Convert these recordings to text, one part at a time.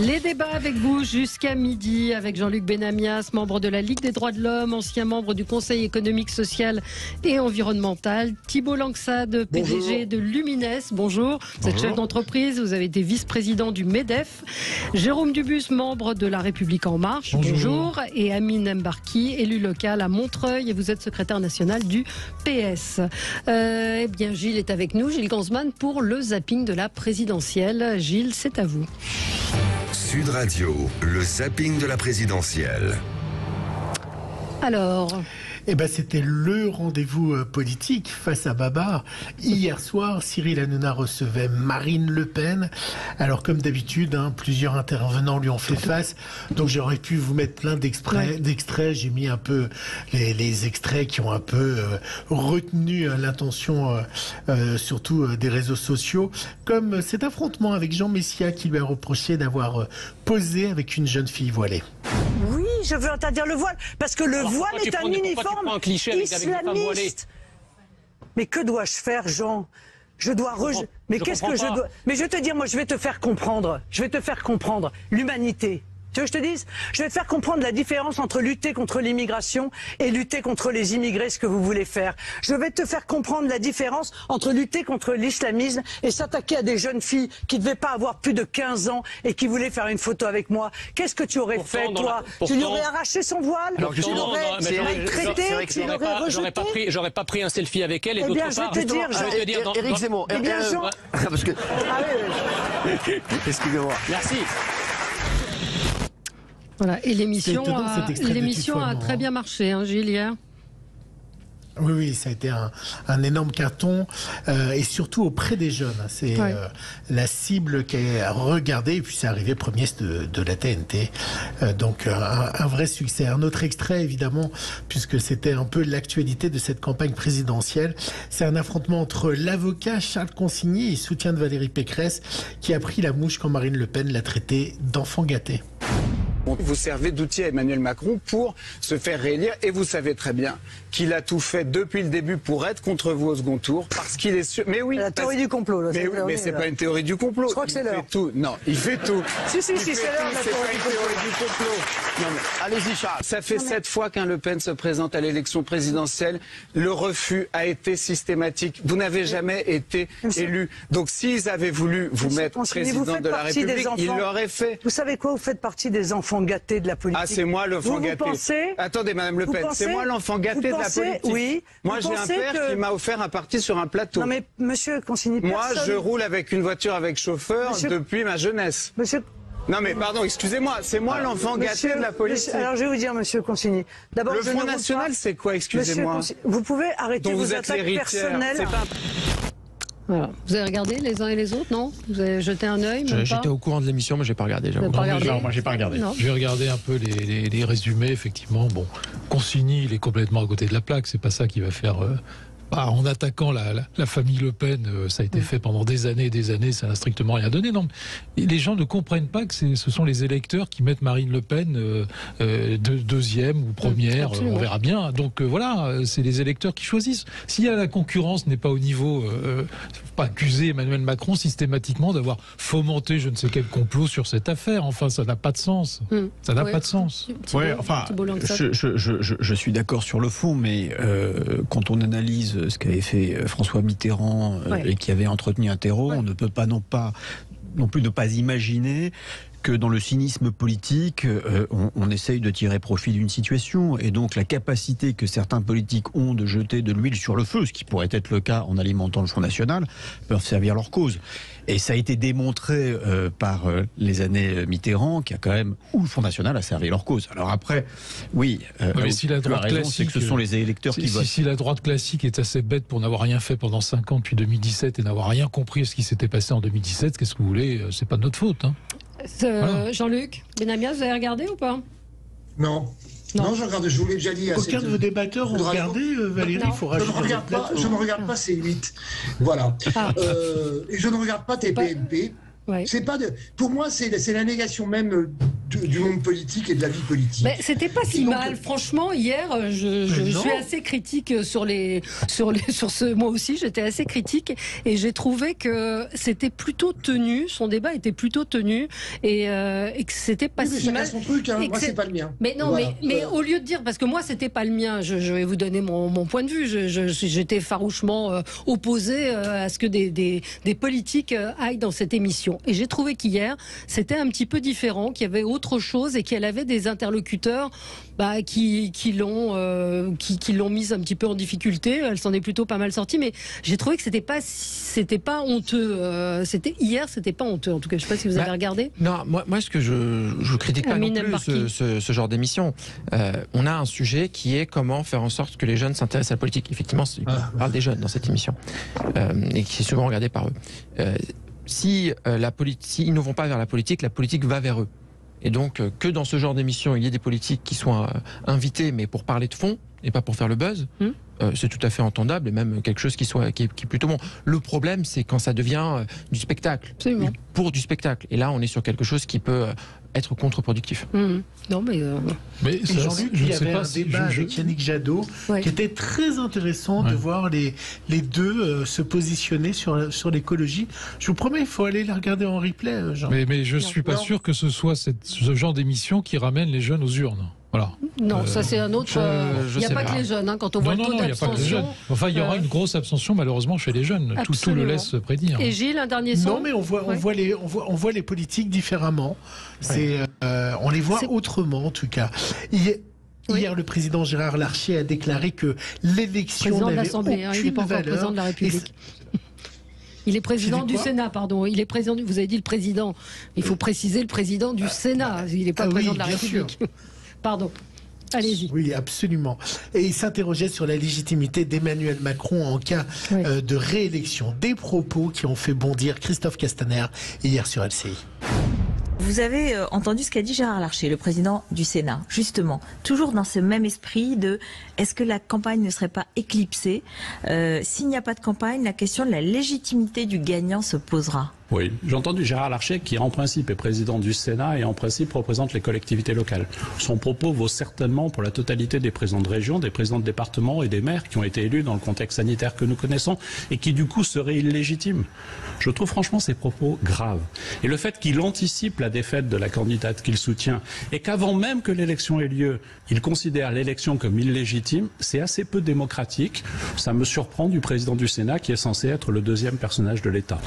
Les débats avec vous jusqu'à midi avec Jean-Luc Benamias, membre de la Ligue des droits de l'homme, ancien membre du Conseil économique, social et environnemental. Thibault Langsade, PDG de Lumines. Bonjour. Vous êtes chef d'entreprise, vous avez été vice-président du MEDEF. Jérôme Dubus, membre de La République En Marche. Bonjour. Et Amine Mbarki, élu local à Montreuil et vous êtes secrétaire national du PS. Eh bien, Gilles est avec nous, Gilles Gansman, pour le zapping de la présidentielle. Gilles, c'est à vous. Sud Radio, le zapping de la présidentielle. Alors, c'était le rendez-vous politique face à Babar. Hier soir, Cyril Hanouna recevait Marine Le Pen. Alors, comme d'habitude, plusieurs intervenants lui ont fait face. Donc, j'aurais pu vous mettre plein d'extraits. J'ai mis un peu les extraits qui ont un peu retenu l'intention, surtout des réseaux sociaux. Comme cet affrontement avec Jean Messia qui lui a reproché d'avoir posé avec une jeune fille voilée. Oui, je veux interdire le voile, parce que le voile est un uniforme islamiste. Mais que dois-je faire, Jean? Je dois Mais qu'est-ce que je dois? Mais je vais te dire, moi, je vais te faire comprendre. Je vais te faire comprendre l'humanité. Tu veux que je te dise? Je vais te faire comprendre la différence entre lutter contre l'immigration et lutter contre les immigrés, ce que vous voulez faire. Je vais te faire comprendre la différence entre lutter contre l'islamisme et s'attaquer à des jeunes filles qui ne devaient pas avoir plus de 15 ans et qui voulaient faire une photo avec moi. Qu'est-ce que tu aurais fait, toi? Tu lui aurais arraché son voile? Tu l'aurais maltraité? Tu l'aurais rejeté? J'aurais pas pris un selfie avec elle et d'autre part... je vais te dire... Éric Zemmour. Eh bien, Jean... Parce que... Excusez-moi. Merci. Voilà. Et l'émission a très bien marché, Gilles, hier. Oui, ça a été un énorme carton et surtout auprès des jeunes. C'est la cible qui est regardée et puis c'est arrivé premier de la TNT. Donc un vrai succès. Un autre extrait évidemment, puisque c'était un peu l'actualité de cette campagne présidentielle. C'est un affrontement entre l'avocat Charles Consigny et soutien de Valérie Pécresse qui a pris la mouche quand Marine Le Pen l'a traité d'enfant gâté. Vous servez d'outil à Emmanuel Macron pour se faire réélire et vous savez très bien qu'il a tout fait depuis le début pour être contre vous au second tour parce qu'il est sûr. Mais oui, la théorie du complot. Là, mais c'est pas une théorie du complot. Je crois que c'est l'heure. Non, il fait tout. Si, c'est l'heure. C'est pas une théorie du complot. Non, mais allez-y, Charles. Ça fait 7 fois qu'un Le Pen se présente à l'élection présidentielle. Le refus a été systématique. Vous n'avez jamais été élu. Donc, s'ils avaient voulu vous mettre président de la République, ils l'auraient fait. Vous savez quoi? Vous faites partie des enfants gâtés de la politique. Ah, c'est moi l'enfant gâté. Attendez, Madame Le Pen, c'est moi l'enfant gâté de la politique. Oui. Moi, j'ai un père qui m'a offert un parti sur un plateau. Non, mais Monsieur Consigny, moi, je roule avec une voiture avec chauffeur depuis ma jeunesse. Non, mais pardon, excusez-moi, c'est moi l'enfant gâté de la politique. Alors, je vais vous dire, Monsieur Consigny. D'abord, le Front National, c'est quoi, excusez-moi? Vous pouvez arrêter vos attaques personnelles. Voilà. Vous avez regardé les uns et les autres, non? Vous avez jeté un œil? J'étais au courant de l'émission, mais j'ai pas regardé. Moi, j'ai pas regardé. J'ai regardé un peu les résumés, effectivement. Bon, Consigny, il est complètement à côté de la plaque. C'est pas ça qui va faire. En attaquant la famille Le Pen, ça a été fait pendant des années, ça n'a strictement rien donné. Non, les gens ne comprennent pas que ce sont les électeurs qui mettent Marine Le Pen deuxième ou première, on verra bien. Donc voilà, c'est les électeurs qui choisissent. Si la concurrence n'est pas au niveau, pas accuser Emmanuel Macron systématiquement d'avoir fomenté je ne sais quel complot sur cette affaire. Enfin, ça n'a pas de sens. Ça n'a pas de sens. Je suis d'accord sur le fond, mais quand on analyse ce qu'avait fait François Mitterrand et qui avait entretenu un terreau, on ne peut pas non plus ne pas imaginer que dans le cynisme politique, on essaye de tirer profit d'une situation. Et donc la capacité que certains politiques ont de jeter de l'huile sur le feu, ce qui pourrait être le cas en alimentant le Front National, peuvent servir leur cause. Et ça a été démontré par les années Mitterrand, où le Front National a servi leur cause. Alors après, oui, mais si la droite classique, c'est que ce sont les électeurs qui votent. Si la droite classique est assez bête pour n'avoir rien fait pendant 5 ans depuis 2017 et n'avoir rien compris à ce qui s'était passé en 2017, qu'est-ce que vous voulez? C'est pas de notre faute. Voilà. Jean-Luc Benamias, vous avez regardé ou pas? Non, je regarde, je vous l'ai déjà dit. Aucun de vos débatteurs ont regardé, Valérie, il faut rajouter. Je ne regarde pas ces 8. Voilà. Et je ne regarde pas TPMP. Ouais. C'est pas de... Pour moi, c'est la négation même du monde politique et de la vie politique. Mais c'était pas si mal, franchement. Hier, je suis assez critique sur ce. Moi aussi, j'étais assez critique et j'ai trouvé que c'était plutôt tenu. Son débat était plutôt tenu et que c'était pas si mal. Son truc, hein. Moi, c'est pas le mien. Mais non, voilà. mais au lieu de dire, parce que moi, c'était pas le mien. Je vais vous donner mon point de vue. J'étais farouchement opposé à ce que des politiques aillent dans cette émission. Et j'ai trouvé qu'hier, c'était un petit peu différent, qu'il y avait autre chose et qu'elle avait des interlocuteurs qui l'ont mise un petit peu en difficulté. Elle s'en est plutôt pas mal sortie, mais j'ai trouvé que c'était pas honteux. Hier, c'était pas honteux. En tout cas, je sais pas si vous avez regardé. Non, moi ce que je critique pas non plus ce genre d'émission. On a un sujet qui est comment faire en sorte que les jeunes s'intéressent à la politique. Effectivement, on parle des jeunes dans cette émission et qui est souvent regardée par eux. Si ils ne vont pas vers la politique va vers eux. Et donc, que dans ce genre d'émission, il y ait des politiques qui soient invités, mais pour parler de fond, et pas pour faire le buzz, c'est tout à fait entendable, et même quelque chose qui est plutôt bon. Le problème, c'est quand ça devient du spectacle, pour du spectacle. Et là, on est sur quelque chose qui peut être contre-productif. Non, mais Jean-Luc, il y avait un débat avec Yannick Jadot qui était très intéressant de voir les deux se positionner sur l'écologie. Je vous promets, il faut aller la regarder en replay, Jean. Mais je ne suis pas sûr que ce soit ce genre d'émission qui ramène les jeunes aux urnes. Voilà. Non, ça c'est un autre. Il n'y a pas que les jeunes, quand on voit le taux d'abstention. Enfin, il y aura une grosse abstention malheureusement chez les jeunes. Tout le laisse prédire. Et Gilles, un dernier son. Non, mais on voit les politiques différemment. On les voit autrement en tout cas. Hier, le président Gérard Larcher a déclaré que l'élection n'avait aucune valeur. Président de la République. Il est président du Sénat, pardon. Il est président. Vous avez dit le président. Il faut préciser le président du Sénat. Il n'est pas président de la République. Pardon. Allez-y. Oui, absolument. Et il s'interrogeait sur la légitimité d'Emmanuel Macron en cas de réélection. Des propos qui ont fait bondir Christophe Castaner hier sur LCI. Vous avez entendu ce qu'a dit Gérard Larcher, le président du Sénat, justement, toujours dans ce même esprit de est-ce que la campagne ne serait pas éclipsée ? S'il n'y a pas de campagne, la question de la légitimité du gagnant se posera. Oui, j'ai entendu Gérard Larcher qui en principe est président du Sénat et en principe représente les collectivités locales. Son propos vaut certainement pour la totalité des présidents de région, des présidents de département et des maires qui ont été élus dans le contexte sanitaire que nous connaissons et qui du coup seraient illégitimes. Je trouve franchement ces propos graves. Et le fait qu'il anticipe la défaite de la candidate qu'il soutient et qu'avant même que l'élection ait lieu, il considère l'élection comme illégitime, c'est assez peu démocratique. Ça me surprend du président du Sénat qui est censé être le deuxième personnage de l'État.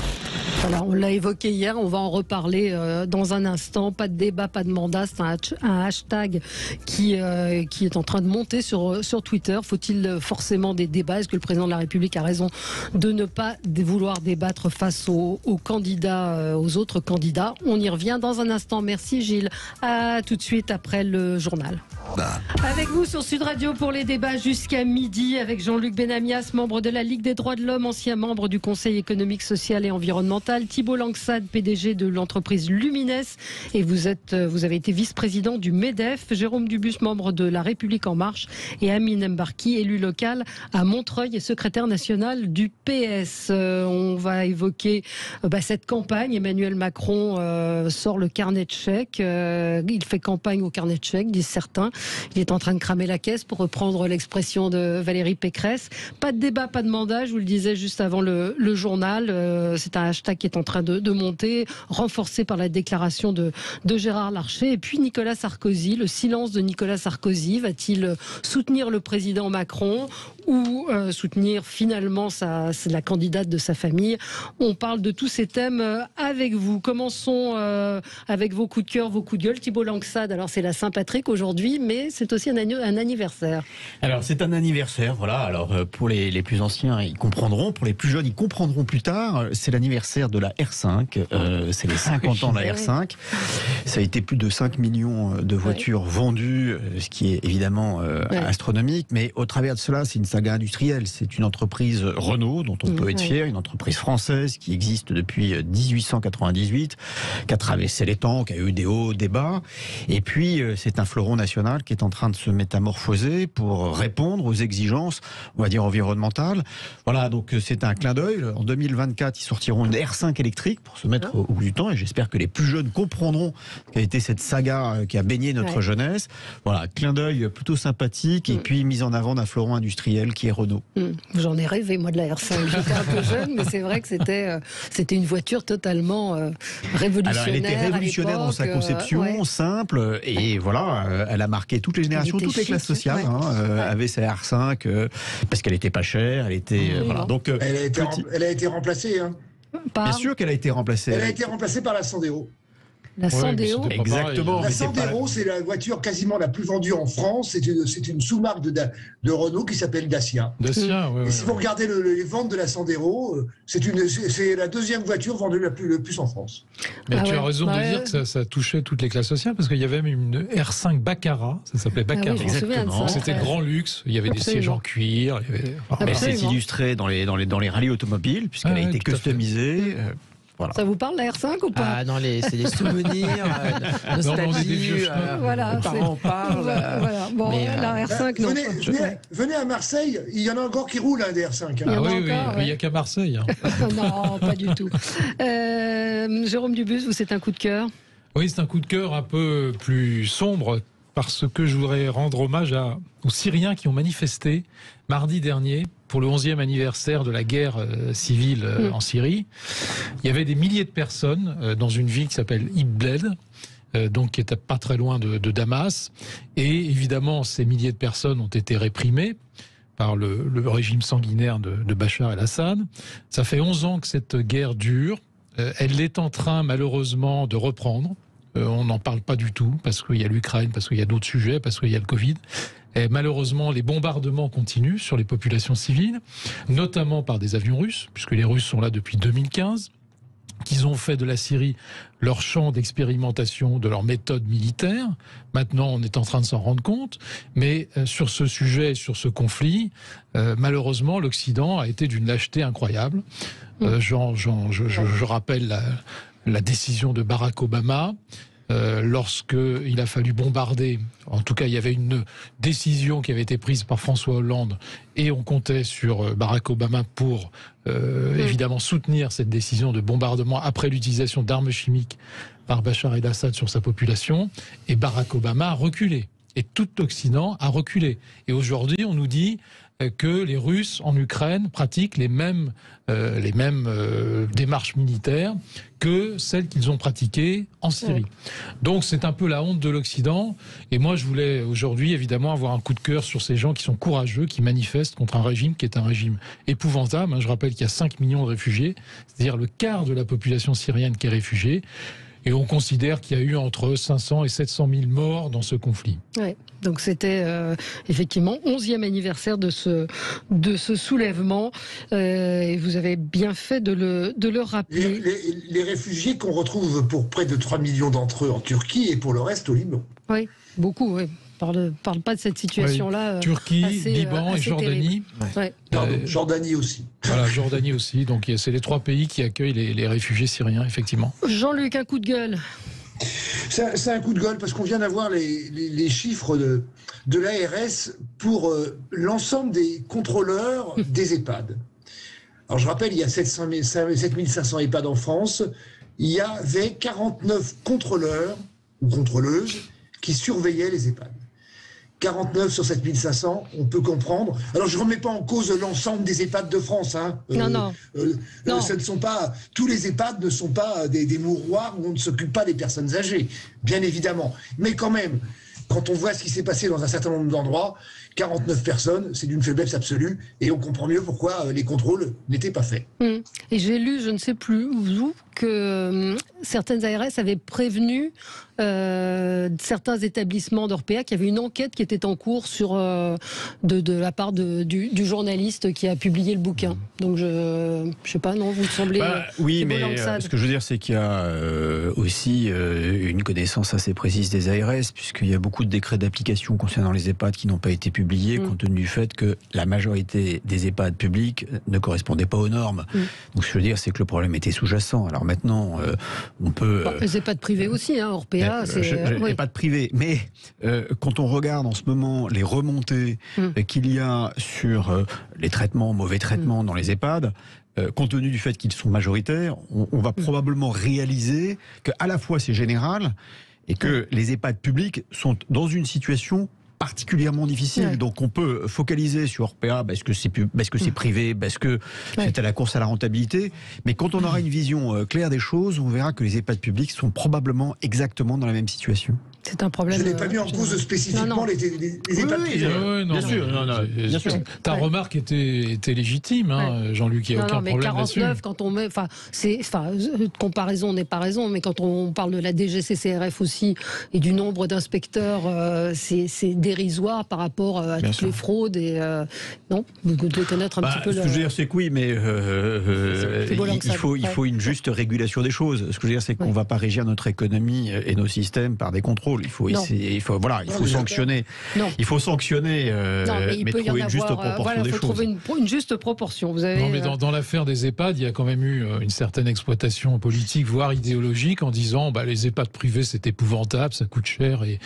Voilà, on l'a évoqué hier, on va en reparler dans un instant. Pas de débat, pas de mandat, c'est un hashtag qui est en train de monter sur Twitter. Faut-il forcément des débats? Est-ce que le président de la République a raison de ne pas vouloir débattre face aux candidats, aux autres candidats? On y revient dans un instant. Merci Gilles. À tout de suite après le journal. Avec vous sur Sud Radio pour les débats jusqu'à midi avec Jean-Luc Benamias, membre de la Ligue des droits de l'homme, ancien membre du Conseil économique, social et environnemental, Thibault Langsade, PDG de l'entreprise Lumines, et vous avez été vice-président du MEDEF, Jérôme Dubus, membre de La République en marche, et Amine Mbarki, élu local à Montreuil et secrétaire national du PS. On va évoquer cette campagne. Emmanuel Macron sort le carnet de chèques. Il fait campagne au carnet de chèques, disent certains. Il est en train de cramer la caisse, pour reprendre l'expression de Valérie Pécresse. Pas de débat, pas de mandat, je vous le disais juste avant le journal. C'est un hashtag qui est en train de monter, renforcé par la déclaration de Gérard Larcher. Et puis Nicolas Sarkozy, le silence de Nicolas Sarkozy. Va-t-il soutenir le président Macron ou soutenir finalement la candidate de sa famille? On parle de tous ces thèmes avec vous. Commençons avec vos coups de cœur, vos coups de gueule. Thibault Langsade, alors c'est la Saint-Patrick aujourd'hui, mais c'est aussi un anniversaire. Alors c'est un anniversaire, voilà. Alors pour les plus anciens, ils comprendront. Pour les plus jeunes, ils comprendront plus tard. C'est l'anniversaire de la R5. C'est les 50 ans de la R5. Ça a été plus de 5 millions de voitures vendues, ce qui est évidemment astronomique. Mais au travers de cela, c'est une saga industrielle. C'est une entreprise Renault dont on peut être fier, une entreprise française qui existe depuis 1898, qui a traversé les temps, qui a eu des hauts, des bas. Et puis, c'est un fleuron national qui est en train de se métamorphoser pour répondre aux exigences, on va dire, environnementales. Voilà, donc c'est un clin d'œil. En 2024, ils sortiront une R5 électrique pour se mettre au bout du temps. Et j'espère que les plus jeunes comprendront quelle a été cette saga qui a baigné notre jeunesse. Voilà, clin d'œil plutôt sympathique et puis mise en avant d'un fleuron industriel qui est Renault. J'en ai rêvé, moi, de la R5. J'étais un peu jeune, mais c'est vrai que c'était une voiture totalement révolutionnaire. Alors, elle était révolutionnaire dans sa conception, simple, et voilà, elle a marqué toutes les générations, toutes les classes sociales, avait sa R5, parce qu'elle était pas chère, elle était... voilà. Donc, elle a été remplacée. Bien sûr qu'elle a été remplacée. Elle a été remplacée par la Sandero. La Sandero, exactement. La Sandero, c'est la voiture quasiment la plus vendue en France. C'est une sous-marque de Renault qui s'appelle Dacia. Dacia, et si vous regardez les ventes de la Sandero, c'est la deuxième voiture vendue le plus en France. Mais tu as raison de dire que ça touchait toutes les classes sociales, parce qu'il y avait même une R5 Baccarat, ça s'appelait Baccarat. Exactement. C'était grand luxe. Il y avait des sièges en cuir. Elle s'est illustrée dans les rallyes automobiles, puisqu'elle a été customisée. Voilà. Ça vous parle, la R5 ou pas? Non, c'est des souvenirs, nostalgie, voilà, parents parlent. Voilà. Bon, mais, la R5, non. Venez à Marseille, il y en a encore qui roulent, des R5. Il n'y a qu'à Marseille. Non, pas du tout. Jérôme Dubus, vous, c'est un coup de cœur? Oui, c'est un coup de cœur un peu plus sombre, parce que je voudrais rendre hommage aux Syriens qui ont manifesté mardi dernier pour le 11e anniversaire de la guerre civile en Syrie. Il y avait des milliers de personnes dans une ville qui s'appelle Idlib, donc qui est pas très loin de Damas. Et évidemment, ces milliers de personnes ont été réprimées par le régime sanguinaire de Bachar el-Assad. Ça fait 11 ans que cette guerre dure. Elle est en train, malheureusement, de reprendre. On n'en parle pas du tout, parce qu'il y a l'Ukraine, parce qu'il y a d'autres sujets, parce qu'il y a le Covid. Et malheureusement, les bombardements continuent sur les populations civiles, notamment par des avions russes, puisque les Russes sont là depuis 2015, qu'ils ont fait de la Syrie leur champ d'expérimentation de leur méthode militaire. Maintenant, on est en train de s'en rendre compte. Mais sur ce sujet, sur ce conflit, malheureusement, l'Occident a été d'une lâcheté incroyable. Je rappelle la décision de Barack Obama, lorsqu'il a fallu bombarder, en tout cas il y avait une décision qui avait été prise par François Hollande et on comptait sur Barack Obama pour évidemment soutenir cette décision de bombardement après l'utilisation d'armes chimiques par Bachar el-Assad sur sa population, et Barack Obama a reculé. Et tout l'Occident a reculé. Et aujourd'hui, on nous dit que les Russes en Ukraine pratiquent les mêmes démarches militaires que celles qu'ils ont pratiquées en Syrie. Donc c'est un peu la honte de l'Occident. Et moi, je voulais aujourd'hui, évidemment, avoir un coup de cœur sur ces gens qui sont courageux, qui manifestent contre un régime qui est un régime épouvantable. Je rappelle qu'il y a 5 millions de réfugiés, c'est-à-dire le quart de la population syrienne qui est réfugiée. Et on considère qu'il y a eu entre 500 et 700 000 morts dans ce conflit. Ouais. Donc c'était effectivement 11e anniversaire de ce soulèvement. Et vous avez bien fait de le rappeler. Les réfugiés qu'on retrouve pour près de 3 millions d'entre eux en Turquie et pour le reste au Liban. Oui, beaucoup, oui. Parle pas de cette situation-là. Turquie, Liban et Jordanie. Pardon, Jordanie aussi. Voilà, Jordanie aussi. Donc c'est les 3 pays qui accueillent les réfugiés syriens, effectivement. Jean-Luc, un coup de gueule. C'est un coup de gueule parce qu'on vient d'avoir les chiffres de l'ARS pour l'ensemble des contrôleurs des EHPAD. Alors je rappelle, il y a 7500 EHPAD en France. Il y avait 49 contrôleurs ou contrôleuses qui surveillaient les EHPAD. 49 sur 7500, on peut comprendre. Alors, je ne remets pas en cause l'ensemble des EHPAD de France. Non. Ce ne sont pas, tous les EHPAD ne sont pas des mouroirs où on ne s'occupe pas des personnes âgées, bien évidemment. Mais quand même, quand on voit ce qui s'est passé dans un certain nombre d'endroits, 49 personnes, c'est d'une faiblesse absolue, et on comprend mieux pourquoi les contrôles n'étaient pas faits. Et j'ai lu, je ne sais plus où, que certaines ARS avaient prévenu certains établissements d'Orpea, qu'il y avait une enquête qui était en cours sur, de la part du journaliste qui a publié le bouquin. Donc je sais pas, non, vous semblez... oui, mais ce que je veux dire, c'est qu'il y a aussi une connaissance assez précise des ARS, puisqu'il y a beaucoup de décrets d'application concernant les EHPAD qui n'ont pas été publiés, compte tenu du fait que la majorité des EHPAD publics ne correspondaient pas aux normes. Donc ce que je veux dire, c'est que le problème était sous-jacent. Alors maintenant, on peut... les EHPAD privés aussi, hein, Orpea, c'est... EHPAD privés, mais quand on regarde en ce moment les remontées qu'il y a sur les traitements, mauvais traitements dans les EHPAD, compte tenu du fait qu'ils sont majoritaires, on va probablement réaliser qu'à la fois c'est général et que les EHPAD publics sont dans une situation particulièrement difficile. Donc on peut focaliser sur Orpea parce que c'est privé, parce que c'est à la course à la rentabilité. Mais quand on aura une vision claire des choses, on verra que les EHPAD publics sont probablement exactement dans la même situation. C'est un problème. Je n'ai pas mis en cause spécifiquement les EHPAD privés. Bien sûr. Ta remarque était légitime, hein, Jean-Luc, il n'y a aucun problème là-dessus. 49, quand on met, comparaison n'est pas raison, mais quand on parle de la DGCCRF aussi et du nombre d'inspecteurs, c'est dérisoire par rapport à toutes les fraudes et non, vous devez connaître un petit peu. Ce que je veux dire, c'est que oui, mais il faut une juste régulation des choses. Ce que je veux dire, c'est qu'on ne va pas régir notre économie et nos systèmes par des contrôles. Il faut sanctionner. Il faut sanctionner, mais trouver une juste proportion des choses. Il faut trouver une juste proportion. Vous avez, non, mais dans l'affaire des EHPAD, il y a quand même eu une certaine exploitation politique, voire idéologique, en disant les EHPAD privés c'est épouvantable, ça coûte cher et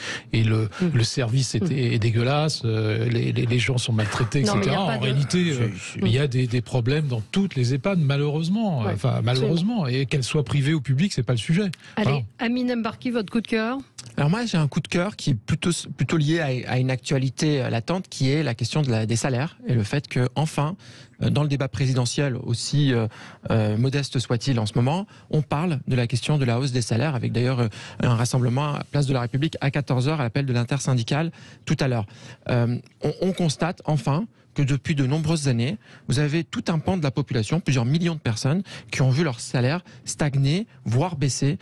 le service est dégueulasse, les gens sont maltraités, etc. En réalité, il y a des problèmes dans toutes les EHPAD, malheureusement. Malheureusement. Et qu'elles soient privées ou publiques, c'est pas le sujet. Allez, Amine Mbarki, votre coup de cœur? Alors moi, j'ai un coup de cœur qui est plutôt lié à une actualité latente, qui est la question des salaires et le fait que, enfin, dans le débat présidentiel, aussi modeste soit-il en ce moment, on parle de la question de la hausse des salaires, avec d'ailleurs un rassemblement à Place de la République à 14h à l'appel de l'intersyndicale tout à l'heure. On constate enfin que depuis de nombreuses années, vous avez tout un pan de la population, plusieurs millions de personnes, qui ont vu leur salaire stagner, voire baisser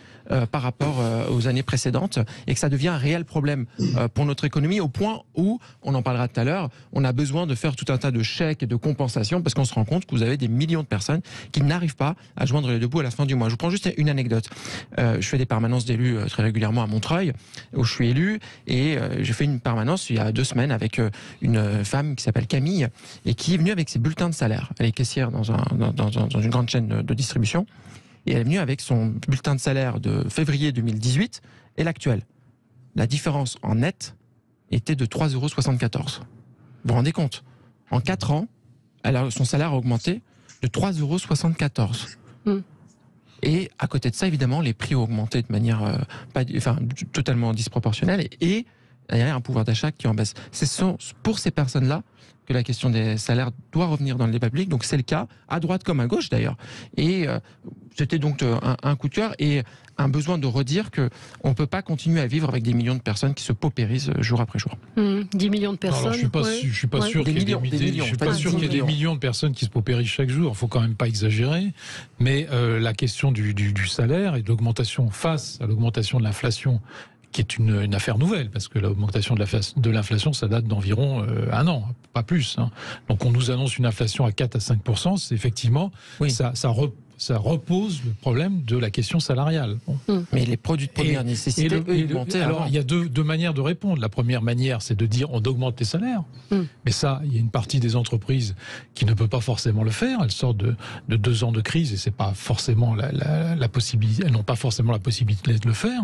par rapport aux années précédentes, et que ça devient un réel problème pour notre économie, au point où, on en parlera tout à l'heure, on a besoin de faire tout un tas de chèques et de compensations, parce qu'on se rend compte que vous avez des millions de personnes qui n'arrivent pas à joindre les deux bouts à la fin du mois. Je vous prends juste une anecdote. Je fais des permanences d'élus très régulièrement à Montreuil, où je suis élu, et j'ai fait une permanence il y a 2 semaines avec une femme qui s'appelle Camille, et qui est venue avec ses bulletins de salaire. Elle est caissière dans une grande chaîne de distribution, et elle est venue avec son bulletin de salaire de février 2018 et l'actuel. La différence en net était de 3,74 €. Vous vous rendez compte? En 4 ans, son salaire a augmenté de 3,74 €. Et à côté de ça, évidemment, les prix ont augmenté de manière totalement disproportionnelle, et il y a un pouvoir d'achat qui en baisse. C'est pour ces personnes-là que la question des salaires doit revenir dans le débat public. Donc c'est le cas, à droite comme à gauche d'ailleurs. Et c'était donc un coup de cœur et un besoin de redire qu'on ne peut pas continuer à vivre avec des millions de personnes qui se paupérisent jour après jour. 10 millions de personnes. Alors, je ne suis pas sûr qu'il y ait des millions de personnes qui se paupérisent chaque jour. Il ne faut quand même pas exagérer. Mais la question du salaire et de l'augmentation face à l'augmentation de l'inflation, qui est une affaire nouvelle, parce que l'augmentation de l'inflation, ça date d'environ 1 an, pas plus. Hein. Donc on nous annonce une inflation à 4 à 5%, c'est effectivement, ça repose le problème de la question salariale. Bon. Mais les produits de première nécessité, alors il y a deux manières de répondre. La première manière, c'est de dire on augmente les salaires. Mais ça, il y a une partie des entreprises qui ne peut pas forcément le faire. Elles sortent de 2 ans de crise et c'est pas forcément la possibilité. Elles n'ont pas forcément la possibilité de le faire.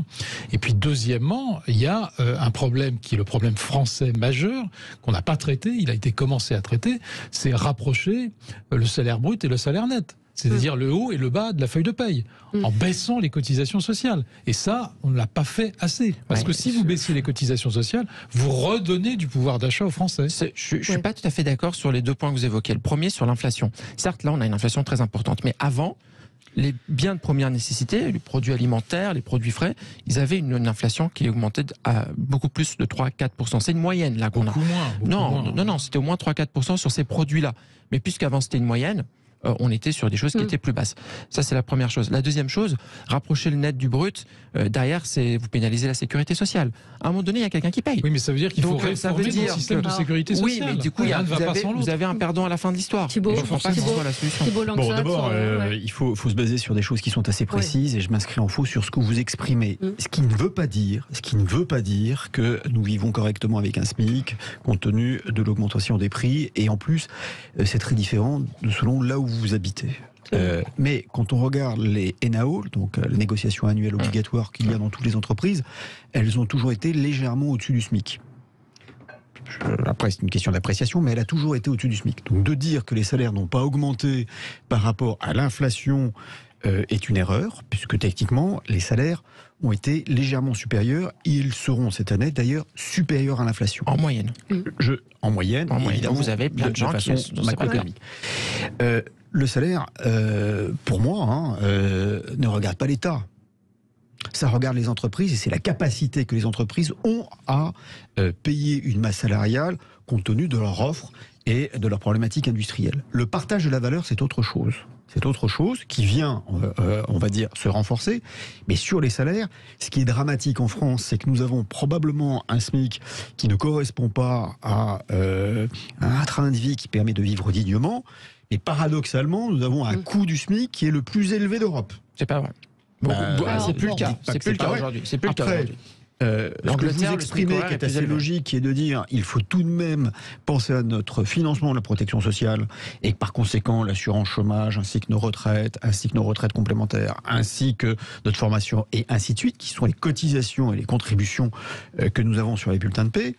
Et puis deuxièmement, il y a un problème qui est le problème français majeur qu'on n'a pas traité. Il a été commencé à traiter. C'est rapprocher le salaire brut et le salaire net. C'est-à-dire le haut et le bas de la feuille de paye, en baissant les cotisations sociales. Et ça, on ne l'a pas fait assez. Parce que si vous baissez les cotisations sociales, vous redonnez du pouvoir d'achat aux Français. Je ne suis pas tout à fait d'accord sur les 2 points que vous évoquez. Le premier, sur l'inflation. Certes, là, on a une inflation très importante. Mais avant, les biens de première nécessité, les produits alimentaires, les produits frais, ils avaient une inflation qui augmentait à beaucoup plus de 3 à 4%. C'est une moyenne là qu'on a. Beaucoup moins. Non, c'était au moins 3 à 4% sur ces produits-là. Mais puisqu'avant, c'était une moyenne, on était sur des choses qui étaient plus basses. Ça, c'est la première chose. La deuxième chose, rapprocher le net du brut, derrière, c'est vous pénalisez la sécurité sociale. À un moment donné, il y a quelqu'un qui paye. Oui, mais ça veut dire qu'il faut réformer le système de sécurité sociale. Oui, mais du coup, vous avez un perdant à la fin de l'histoire. Thibault, je ne pense pas que ce soit la solution. Bon, d'abord, il faut se baser sur des choses qui sont assez précises et je m'inscris en faux sur ce que vous exprimez. Ce qui ne veut pas dire que nous vivons correctement avec un SMIC compte tenu de l'augmentation des prix et en plus, c'est très différent selon là où vous habitez. Mais quand on regarde les NAO, donc les négociations annuelles obligatoires qu'il y a dans toutes les entreprises, elles ont toujours été légèrement au-dessus du SMIC. Après, c'est une question d'appréciation, mais elle a toujours été au-dessus du SMIC. Donc de dire que les salaires n'ont pas augmenté par rapport à l'inflation est une erreur, puisque techniquement, les salaires ont été légèrement supérieurs, et ils seront cette année d'ailleurs supérieurs à l'inflation. En moyenne. En moyenne, évidemment, vous avez plein de gens façon macroéconomique. Le salaire, pour moi, ne regarde pas l'État. Ça regarde les entreprises et c'est la capacité que les entreprises ont à payer une masse salariale compte tenu de leur offre et de leur problématique industrielle. Le partage de la valeur, c'est autre chose. C'est autre chose qui vient, on va dire, se renforcer. Mais sur les salaires, ce qui est dramatique en France, c'est que nous avons probablement un SMIC qui ne correspond pas à un train de vie qui permet de vivre dignement. Et paradoxalement, nous avons un coût du SMIC qui est le plus élevé d'Europe. C'est pas vrai. C'est plus le cas. C'est plus le cas aujourd'hui. C'est plus le cas aujourd'hui. Ce que vous exprimez, qui est assez logique, qui est de dire il faut tout de même penser à notre financement de la protection sociale et que par conséquent l'assurance chômage ainsi que nos retraites complémentaires ainsi que notre formation et ainsi de suite, qui sont les cotisations et les contributions que nous avons sur les bulletins de paie,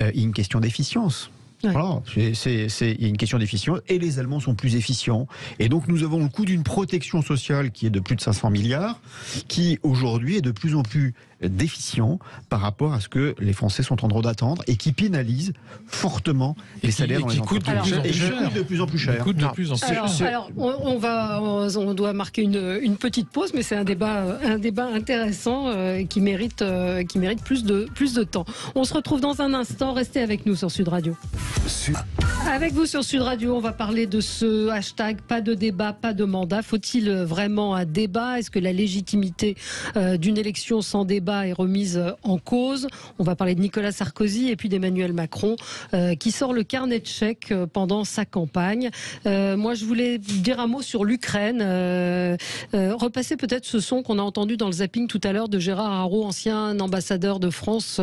il y a une question d'efficience. Voilà, il y a une question d'efficience et les Allemands sont plus efficients et donc nous avons le coût d'une protection sociale qui est de plus de 500 milliards qui aujourd'hui est de plus en plus déficient par rapport à ce que les Français sont en droit d'attendre et qui pénalise fortement les salaires dans les entreprises et qui coûte de plus en plus cher. Alors on doit marquer une petite pause, mais c'est un débat intéressant qui mérite plus de temps. On se retrouve dans un instant. Restez avec nous sur Sud Radio. Avec vous sur Sud Radio, on va parler de ce hashtag pas de débat, pas de mandat. Faut-il vraiment un débat? Est-ce que la légitimité d'une élection sans débat est remise en cause? On va parler de Nicolas Sarkozy et puis d'Emmanuel Macron qui sort le carnet de chèques pendant sa campagne. Moi, je voulais dire un mot sur l'Ukraine. Repasser peut-être ce son qu'on a entendu dans le zapping tout à l'heure de Gérard Haraud, ancien ambassadeur de France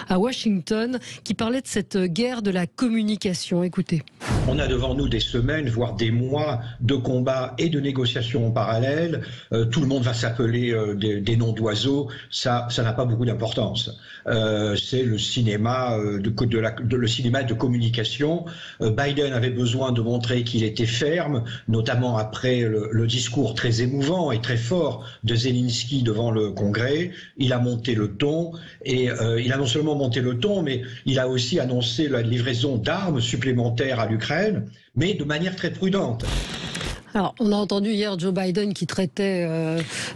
à Washington, qui parlait de cette guerre de la communication. Écoutez. On a devant nous des semaines, voire des mois de combats et de négociations en parallèle. Tout le monde va s'appeler des noms d'oiseaux. Ça n'a pas beaucoup d'importance. C'est le cinéma le cinéma de communication. Biden avait besoin de montrer qu'il était ferme, notamment après le discours très émouvant et très fort de Zelensky devant le Congrès. Il a monté le ton et il a non seulement monté le ton, mais il a aussi annoncé la livraison d'armes supplémentaires à l'Ukraine, mais de manière très prudente. Alors, on a entendu hier Joe Biden qui traitait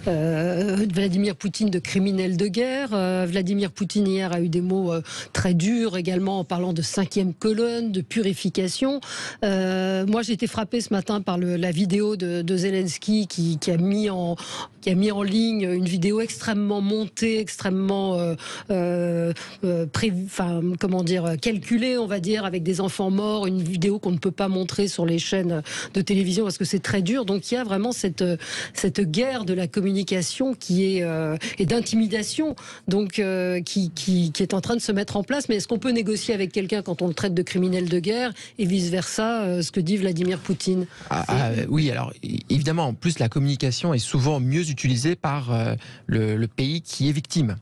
Vladimir Poutine de criminel de guerre. Vladimir Poutine hier a eu des mots très durs également en parlant de 5e colonne, de purification. Moi, j'ai été frappée ce matin par la vidéo de Zelensky qui a mis en ligne une vidéo extrêmement montée, extrêmement calculée, on va dire, avec des enfants morts, une vidéo qu'on ne peut pas montrer sur les chaînes de télévision parce que c'est très dur. Donc il y a vraiment cette guerre de la communication qui est et d'intimidation, donc qui est en train de se mettre en place. Mais est-ce qu'on peut négocier avec quelqu'un quand on le traite de criminel de guerre et vice versa, ce que dit Vladimir Poutine? Oui, alors évidemment, en plus la communication est souvent mieux utilisée par le pays qui est victime.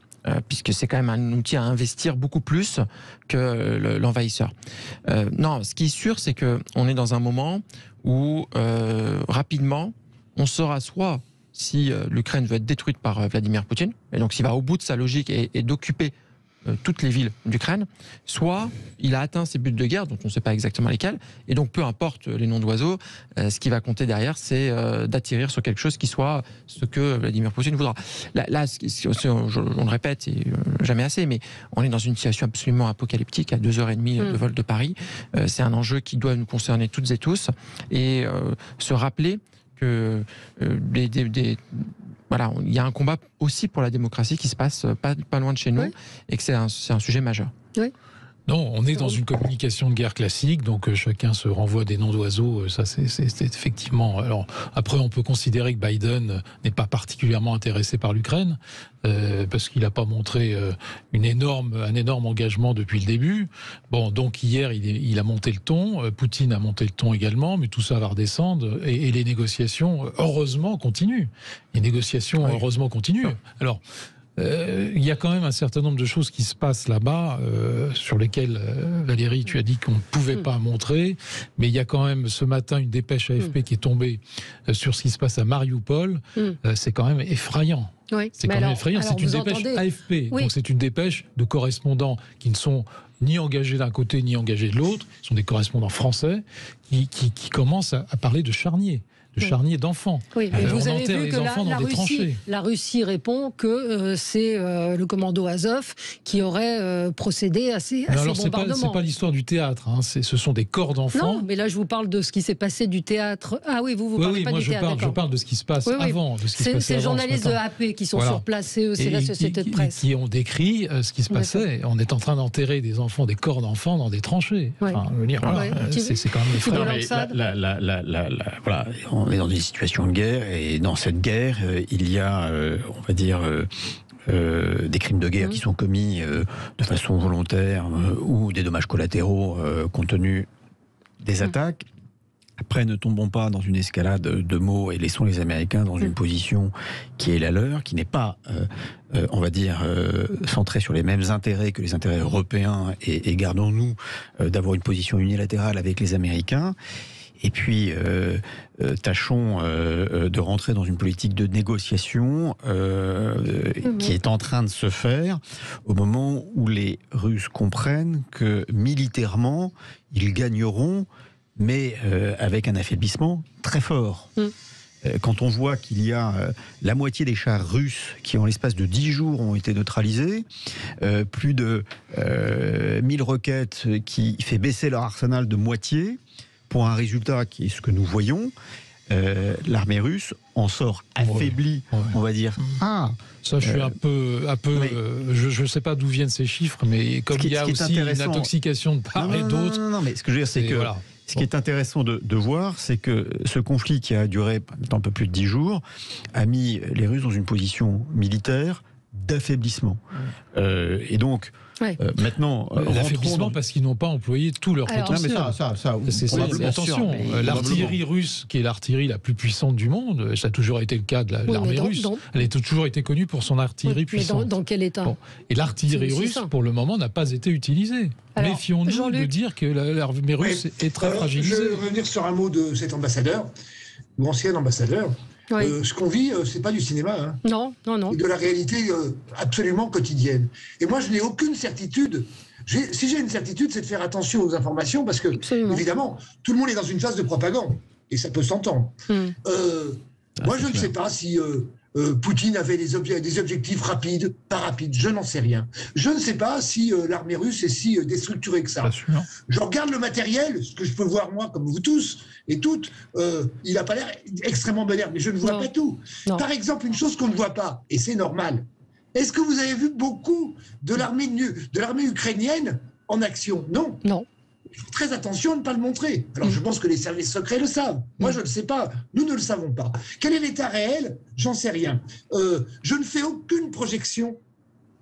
Puisque c'est quand même un outil à investir beaucoup plus que l'envahisseur. Non, ce qui est sûr, c'est qu'on est dans un moment où rapidement, on saura soit si l'Ukraine veut être détruite par Vladimir Poutine, et donc s'il va au bout de sa logique et d'occuper toutes les villes d'Ukraine, soit il a atteint ses buts de guerre, dont on ne sait pas exactement lesquels, et donc peu importe les noms d'oiseaux, ce qui va compter derrière, c'est d'atterrir sur quelque chose qui soit ce que Vladimir Poutine voudra. Là, on le répète, et jamais assez, mais on est dans une situation absolument apocalyptique, à 2h30 de vol de Paris. C'est un enjeu qui doit nous concerner toutes et tous, et se rappeler que voilà, il y a un combat aussi pour la démocratie qui se passe pas loin de chez nous, et que c'est un sujet majeur. Oui. Non, on est dans une communication de guerre classique, donc chacun se renvoie des noms d'oiseaux. Ça, c'est effectivement. Alors après, on peut considérer que Biden n'est pas particulièrement intéressé par l'Ukraine parce qu'il n'a pas montré un énorme engagement depuis le début. Bon, donc hier, il a monté le ton. Poutine a monté le ton également, mais tout ça va redescendre et les négociations, heureusement, continuent. Les négociations, heureusement, continuent. Alors. Il y a quand même un certain nombre de choses qui se passent là-bas, sur lesquelles, Valérie, tu as dit qu'on ne pouvait pas montrer, mais il y a quand même ce matin une dépêche AFP qui est tombée sur ce qui se passe à Mariupol. C'est quand même effrayant. Oui. C'est quand même effrayant. C'est une dépêche AFP, donc c'est une dépêche de correspondants qui ne sont ni engagés d'un côté ni engagés de l'autre. Ce sont des correspondants français qui commencent à parler de charniers. Charnier d'enfants. Oui, mais vous on avez enterre vu les que enfants dans des tranchées. La Russie répond que c'est le commando Azov qui aurait procédé à ces bombardements. C'est pas l'histoire du théâtre, hein. Ce sont des corps d'enfants. Non, mais là je vous parle de ce qui s'est passé du théâtre. Ah oui, vous parlez pas du théâtre. Je parle de ce qui se passe avant. C'est les journalistes de AP qui sont sur place, c'est la société de presse. Qui ont décrit ce qui se passait. On est en train d'enterrer des enfants, des corps d'enfants dans des tranchées. Enfin, c'est quand même effrayant. Voilà, on est dans une situation de guerre, et dans cette guerre, il y a, on va dire, des crimes de guerre qui sont commis de façon volontaire ou des dommages collatéraux compte tenu des attaques. Après, ne tombons pas dans une escalade de mots et laissons les Américains dans une position qui est la leur, qui n'est pas, on va dire, centrée sur les mêmes intérêts que les intérêts européens, et gardons-nous d'avoir une position unilatérale avec les Américains. Et puis, tâchons de rentrer dans une politique de négociation qui est en train de se faire au moment où les Russes comprennent que militairement, ils gagneront, mais avec un affaiblissement très fort. Quand on voit qu'il y a la moitié des chars russes qui, en l'espace de 10 jours, ont été neutralisés, plus de 1000 roquettes qui fait baisser leur arsenal de moitié, pour un résultat qui est ce que nous voyons, l'armée russe en sort affaiblie, on va dire. Ça, je suis un peu je ne sais pas d'où viennent ces chiffres, mais comme il y a aussi une intoxication de part et d'autre. Non, mais ce que je veux dire, c'est que ce qui est intéressant de voir, c'est que ce conflit qui a duré un peu plus de 10 jours a mis les Russes dans une position militaire d'affaiblissement. Et donc, maintenant, l'affaiblissement parce qu'ils n'ont pas employé tout leur potentiel. Attention, l'artillerie russe, qui est l'artillerie la plus puissante du monde, ça a toujours été le cas de l'armée russe. Elle a toujours été connue pour son artillerie puissante. Mais dans quel état ? Et l'artillerie russe, pour le moment, n'a pas été utilisée. Méfions-nous de dire que l'armée russe est très fragilisée. Je vais revenir sur un mot de cet ambassadeur, ou ancien ambassadeur. Ce qu'on vit, c'est pas du cinéma. Hein. Non. C'est de la réalité absolument quotidienne. Et moi, je n'ai aucune certitude. Si j'ai une certitude, c'est de faire attention aux informations, parce que, évidemment, tout le monde est dans une phase de propagande. Et ça peut s'entendre. Moi, je ne sais pas si Poutine avait des objectifs rapides, pas rapides. Je n'en sais rien. Je ne sais pas si l'armée russe est si déstructurée que ça. Je regarde le matériel, ce que je peux voir moi, comme vous tous et toutes. Il n'a pas l'air extrêmement moderne, mais je ne vois pas tout. Par exemple, une chose qu'on ne voit pas, et c'est normal. Est-ce que vous avez vu beaucoup de l'armée ukrainienne en action ? Non. Il faut très attention à ne pas le montrer. Alors, je pense que les services secrets le savent. Moi, je ne le sais pas. Nous ne le savons pas. Quel est l'état réel ? J'en sais rien. Je ne fais aucune projection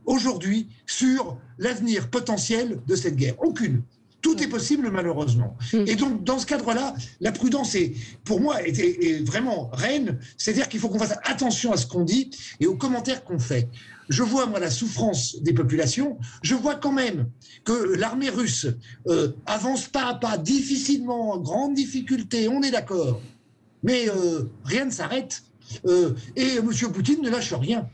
aujourd'hui sur l'avenir potentiel de cette guerre. Aucune. Tout est possible, malheureusement. Et donc, dans ce cadre-là, la prudence, pour moi, est vraiment reine. C'est-à-dire qu'il faut qu'on fasse attention à ce qu'on dit et aux commentaires qu'on fait. Je vois, moi, la souffrance des populations. Je vois quand même que l'armée russe avance pas à pas, difficilement, en grande difficulté, on est d'accord. Mais rien ne s'arrête. Et M. Poutine ne lâche rien.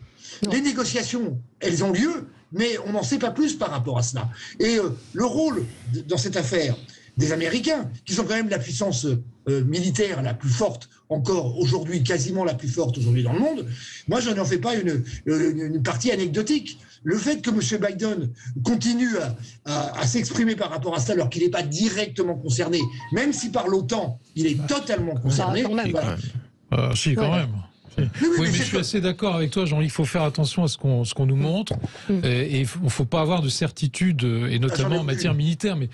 Les négociations, elles ont lieu, mais on n'en sait pas plus par rapport à cela. Et le rôle dans cette affaire des Américains, qui sont quand même la puissance militaire la plus forte encore aujourd'hui, quasiment la plus forte aujourd'hui dans le monde, moi je n'en fais pas une partie anecdotique. Le fait que M. Biden continue à s'exprimer par rapport à ça alors qu'il n'est pas directement concerné, même si par l'OTAN il est totalement concerné. Si, quand même. Oui, mais je suis assez d'accord avec toi, Jean-Luc. Il faut faire attention à ce qu'on nous montre. Et il ne faut pas avoir de certitude, et notamment en matière militaire. Mais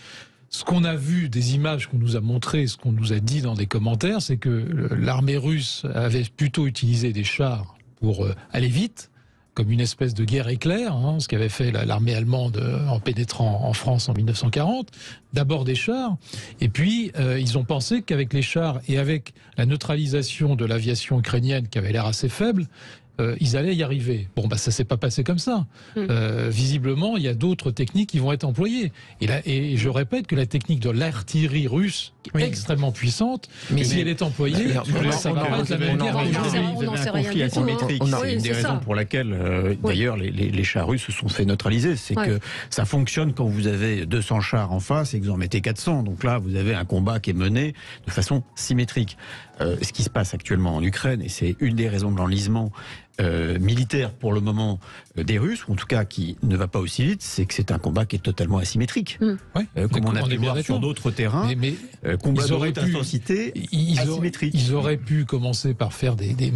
ce qu'on a vu des images qu'on nous a montrées, ce qu'on nous a dit dans des commentaires, c'est que l'armée russe avait plutôt utilisé des chars pour aller vite, comme une espèce de guerre éclair, ce qu'avait fait l'armée allemande en pénétrant en France en 1940. D'abord des chars, et puis ils ont pensé qu'avec les chars et avec la neutralisation de l'aviation ukrainienne qui avait l'air assez faible, ils allaient y arriver. Bon, ça s'est pas passé comme ça. Visiblement, il y a d'autres techniques qui vont être employées. Et je répète que la technique de l'artillerie russe est extrêmement puissante, mais si elle est employée, ça va pas être la même guerre. Vous avez un conflit asymétrique. C'est une des raisons pour laquelle, d'ailleurs, les chars russes se sont fait neutraliser. C'est que ça fonctionne quand vous avez 200 chars en face et que vous en mettez 400. Donc là, vous avez un combat qui est mené de façon symétrique. Ce qui se passe actuellement en Ukraine, et c'est une des raisons de l'enlisement militaire pour le moment des Russes, ou en tout cas qui ne va pas aussi vite, c'est que c'est un combat qui est totalement asymétrique. Comme on a pu voir sur d'autres terrains, combat de haute intensité asymétrique. Ils auraient pu commencer par faire des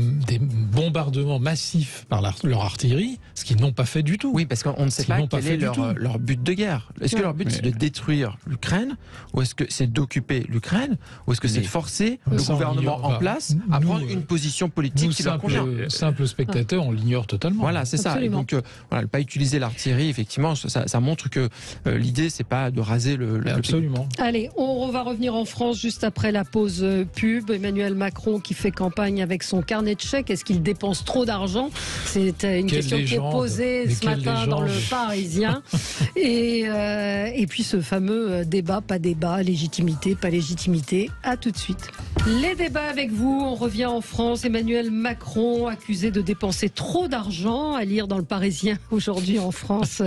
bombardements massifs par leur artillerie, ce qu'ils n'ont pas fait du tout. Oui, parce qu'on ne sait pas quel est leur but de guerre. Est-ce que leur but c'est de détruire l'Ukraine, ou est-ce que c'est d'occuper l'Ukraine, ou est-ce que c'est de forcer le gouvernement en place à prendre une position politique qui leur convient? Simple spectateur, on l'ignore totalement. Voilà, c'est ça. Et donc, ne pas utiliser l'artillerie, effectivement, ça montre que l'idée, c'est pas de raser le Absolument. Allez, on va revenir en France juste après la pause pub. Emmanuel Macron qui fait campagne avec son carnet de chèques. Est-ce qu'il dépense trop d'argent? C'est une question qui est posée ce matin dans le Parisien. Et puis ce fameux débat, pas débat, légitimité, pas légitimité. À tout de suite. Les débats avec vous. On revient en France. Emmanuel Macron accusé de dépenser trop d'argent, à lire dans le Parisien aujourd'hui en France.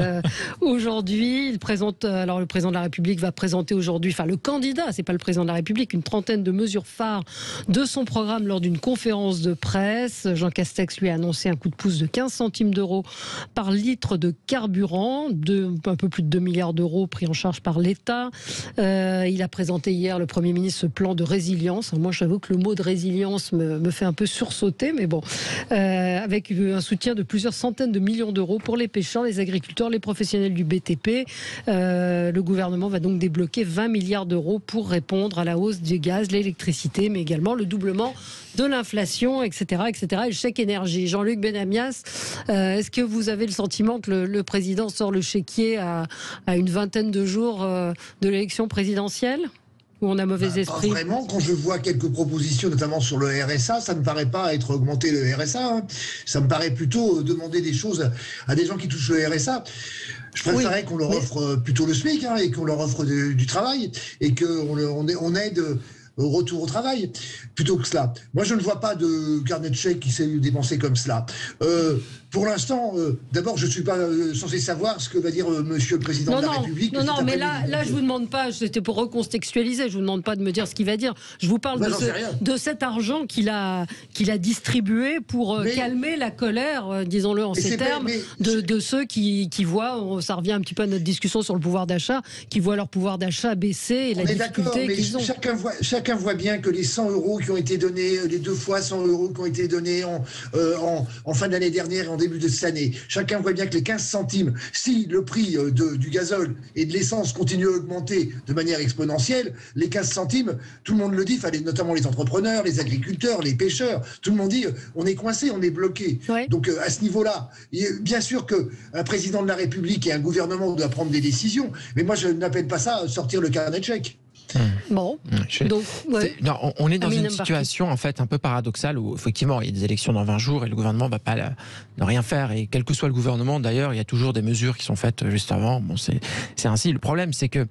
Aujourd'hui, il présente, alors le président de la République va présenter aujourd'hui, enfin le candidat, c'est pas le président de la République, une trentaine de mesures phares de son programme lors d'une conférence de presse. Jean Castex lui a annoncé un coup de pouce de 15 centimes d'euros par litre de carburant, un peu plus de 2 milliards d'euros pris en charge par l'État. Il a présenté hier, le Premier ministre, ce plan de résilience. Moi, j'avoue que le mot de résilience me fait un peu sursauter, mais bon, avec un soutien de plusieurs centaines de millions d'euros pour les pêcheurs, les agriculteurs, les professionnels du BTP. Le gouvernement va donc débloquer 20 milliards d'euros pour répondre à la hausse du gaz, l'électricité, mais également le doublement de l'inflation, etc., etc. Et le chèque énergie. Jean-Luc Benamias, est-ce que vous avez le sentiment que le président sort le chéquier à une vingtaine de jours de l'élection présidentielle ? Ou on a mauvais esprit? Vraiment, quand je vois quelques propositions, notamment sur le RSA, ça ne me paraît pas être augmenter le RSA. Ça me paraît plutôt demander des choses à des gens qui touchent le RSA. Je préférerais qu'on leur offre plutôt le SMIC et qu'on leur offre du travail et qu'on aide au retour au travail, plutôt que cela. Moi, je ne vois pas de carnet de chèques qui s'est dépensé comme cela. Pour l'instant, d'abord, je ne suis pas censé savoir ce que va dire Monsieur le Président de la République. Non, mais là, je ne vous demande pas, c'était pour recontextualiser, je ne vous demande pas de me dire ce qu'il va dire. Je vous parle de cet argent qu'il a distribué pour calmer la colère, disons-le en ces termes, de ceux qui voient, ça revient un petit peu à notre discussion sur le pouvoir d'achat, qui voient leur pouvoir d'achat baisser et la difficulté qu'ils ont. Chacun voit bien que les 100 euros qui ont été donnés, les 2 fois 100 euros qui ont été donnés en fin d'année dernière et en début de cette année, chacun voit bien que les 15 centimes, si le prix du gazole et de l'essence continue à augmenter de manière exponentielle, les 15 centimes, tout le monde le dit, notamment les entrepreneurs, les agriculteurs, les pêcheurs, tout le monde dit on est coincé, on est bloqué. Ouais. Donc à ce niveau-là, bien sûr qu'un président de la République et un gouvernement doivent prendre des décisions, mais moi je n'appelle pas ça sortir le carnet de chèques. Bon, donc, on est dans une situation en fait un peu paradoxale où effectivement il y a des élections dans 20 jours et le gouvernement va pas ne rien faire, et quel que soit le gouvernement d'ailleurs, il y a toujours des mesures qui sont faites juste avant. Bon, c'est ainsi. Le problème, c'est que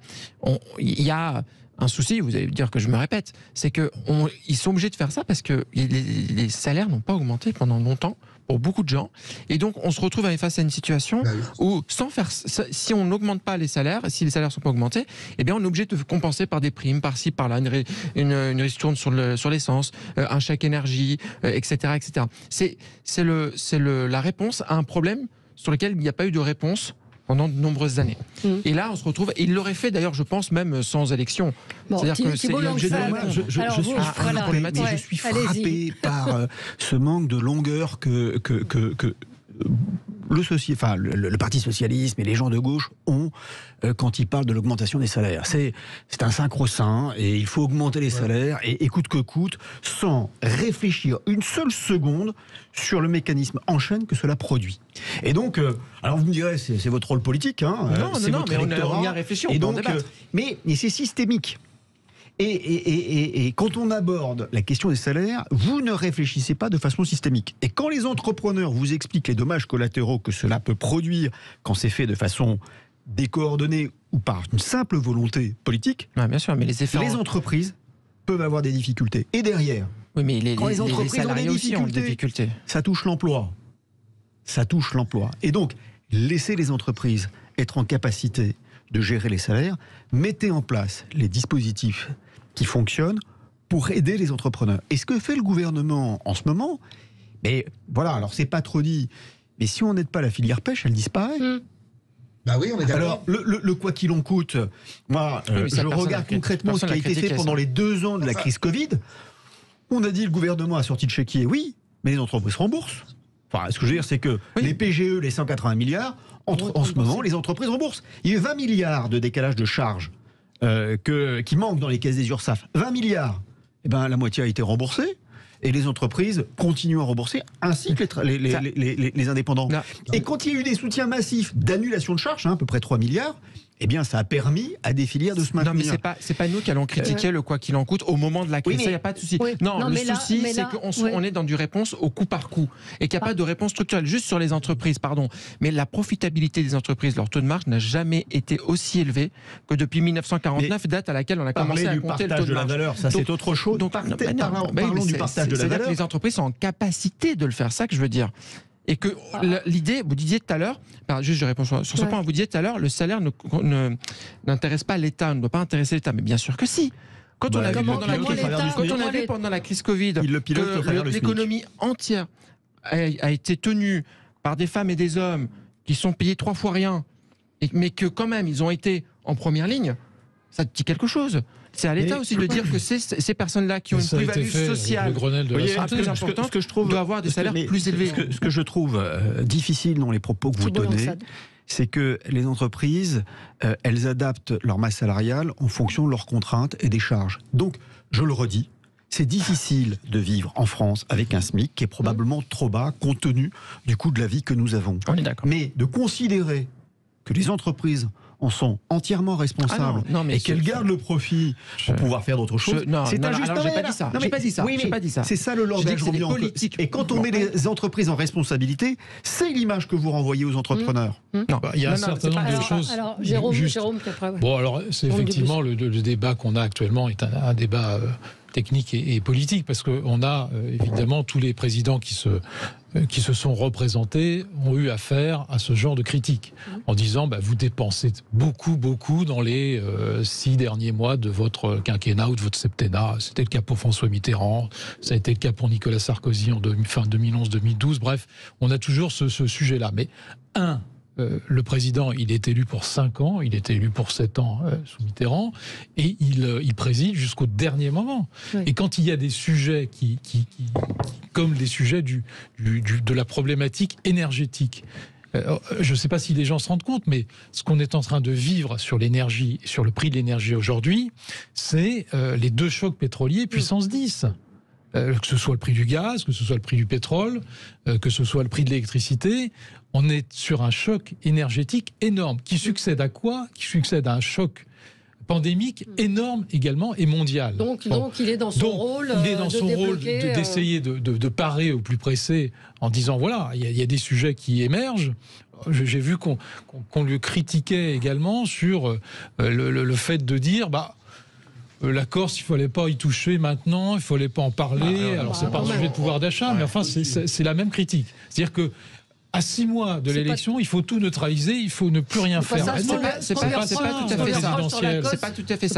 il y a un souci, vous allez dire que je me répète, c'est qu'ils sont obligés de faire ça parce que les salaires n'ont pas augmenté pendant longtemps pour beaucoup de gens. Et donc, on se retrouve face à une situation où, si on n'augmente pas les salaires, si les salaires ne sont pas augmentés, eh bien, on est obligé de compenser par des primes, par-ci, par-là, une ristourne sur l'essence, un chèque énergie, etc., etc. C'est la réponse à un problème sur lequel il n'y a pas eu de réponse pendant de nombreuses années. Et là, on se retrouve, et il l'aurait fait d'ailleurs, je pense, même sans élection. C'est-à-dire que c'est l'objet de réponse. Je suis frappé par ce manque de longueur que le Parti socialiste et les gens de gauche ont quand ils parlent de l'augmentation des salaires. C'est un sacro-saint et il faut augmenter les salaires et coûte que coûte, sans réfléchir une seule seconde sur le mécanisme en chaîne que cela produit. Et donc, alors vous me direz, c'est votre rôle politique, hein, non, mais on y a réfléchi, on peut en débattre. Mais c'est systémique. Et quand on aborde la question des salaires, vous ne réfléchissez pas de façon systémique. Et quand les entrepreneurs vous expliquent les dommages collatéraux que cela peut produire quand c'est fait de façon décoordonnée ou par une simple volonté politique, bien sûr, mais les entreprises peuvent avoir des difficultés. Et derrière, quand les entreprises ont des difficultés, ça touche l'emploi. Ça touche l'emploi. Et donc, laissez les entreprises être en capacité de gérer les salaires, mettez en place les dispositifs qui fonctionnent pour aider les entrepreneurs. Et ce que fait le gouvernement en ce moment, mais voilà, alors c'est pas trop dit, mais si on n'aide pas la filière pêche, elle disparaît. Bah oui, on est d'accord. Alors, le quoi qu'il en coûte, moi, je regarde concrètement ce qui a été fait pendant les 2 ans de la crise Covid. On a dit le gouvernement a sorti le chéquier, oui, mais les entreprises remboursent. Enfin, ce que je veux dire, c'est que les PGE, les 180 milliards, en ce moment, les entreprises remboursent. Il y a 20 milliards de décalage de charges qui manquent dans les caisses des URSSAF. 20 milliards. Eh ben, la moitié a été remboursée. Et les entreprises continuent à rembourser, ainsi que les indépendants. Et quand il y a eu des soutiens massifs d'annulation de charges, à peu près 3 milliards, eh bien, ça a permis à des filières de se maintenir. Non, mais c'est pas nous qui allons critiquer le quoi qu'il en coûte au moment de la crise. Ça, il n'y a pas de souci. Non, le souci, c'est qu'on est dans du réponse au coup par coup et qu'il n'y a pas de réponse structurelle. Juste sur les entreprises, pardon. Mais la profitabilité des entreprises, leur taux de marge n'a jamais été aussi élevé que depuis 1949, date à laquelle on a commencé à compter le taux de marge. Valeur, ça c'est autre chose. Parlons du partage de la valeur. C'est-à-dire que les entreprises sont en capacité de le faire, ça que je veux dire. Et que l'idée, vous disiez tout à l'heure, juste je réponds sur ce point, vous disiez tout à l'heure, le salaire n'intéresse pas l'État, ne doit pas intéresser l'État, mais bien sûr que si. Quand on a vu pendant la crise Covid que l'économie entière a été tenue par des femmes et des hommes qui sont payés 3 fois rien, mais que quand même ils ont été en première ligne, ça te dit quelque chose. C'est à l'État aussi de dire que ces personnes-là qui ont une plus-value sociale très importante, que je trouve doivent avoir des salaires plus élevés. Ce que je trouve difficile dans les propos que vous tenez, c'est que les entreprises, elles adaptent leur masse salariale en fonction de leurs contraintes et des charges. Donc, je le redis, c'est difficile de vivre en France avec un SMIC qui est probablement trop bas compte tenu du coût de la vie que nous avons. On est d'accord. Mais de considérer que les entreprises en sont entièrement responsables et qu'elles gardent le profit pour pouvoir faire d'autres choses. C'est injuste. Alors, j'ai pas dit ça. J'ai pas dit ça. Oui, j'ai pas dit ça. C'est ça le langage politique. Et quand on met les entreprises en responsabilité, c'est l'image que vous renvoyez aux entrepreneurs. Non, il y a un certain nombre de choses. Alors, Jérôme, après. Bon, alors c'est effectivement le débat qu'on a actuellement est un débat technique et politique, parce qu'on a évidemment tous les présidents qui se sont représentés ont eu affaire à ce genre de critiques, en disant vous dépensez beaucoup dans les 6 derniers mois de votre quinquennat ou de votre septennat. C'était le cas pour François Mitterrand, ça a été le cas pour Nicolas Sarkozy en fin 2011-2012. Bref, on a toujours ce sujet-là. Mais le président, il est élu pour 5 ans, il était élu pour 7 ans sous Mitterrand, et il préside jusqu'au dernier moment. Oui. Et quand il y a des sujets comme les sujets de la problématique énergétique, je ne sais pas si les gens se rendent compte, mais ce qu'on est en train de vivre sur l'énergie, sur le prix de l'énergie aujourd'hui, c'est les 2 chocs pétroliers puissance 10. Que ce soit le prix du gaz, que ce soit le prix du pétrole, que ce soit le prix de l'électricité, on est sur un choc énergétique énorme, qui succède à quoi ? Qui succède à un choc pandémique énorme également et mondial. Donc il est dans son rôle d'essayer de parer au plus pressé en disant voilà, il y a des sujets qui émergent. J'ai vu qu'on le critiquait également sur le fait de dire la Corse, il ne fallait pas y toucher maintenant, il ne fallait pas en parler. Alors, c'est pas un sujet de pouvoir d'achat, mais enfin, c'est la même critique. C'est-à-dire que à 6 mois de l'élection, il faut tout neutraliser, il faut ne plus rien faire. C'est pas tout à fait ça. C'est pas tout à fait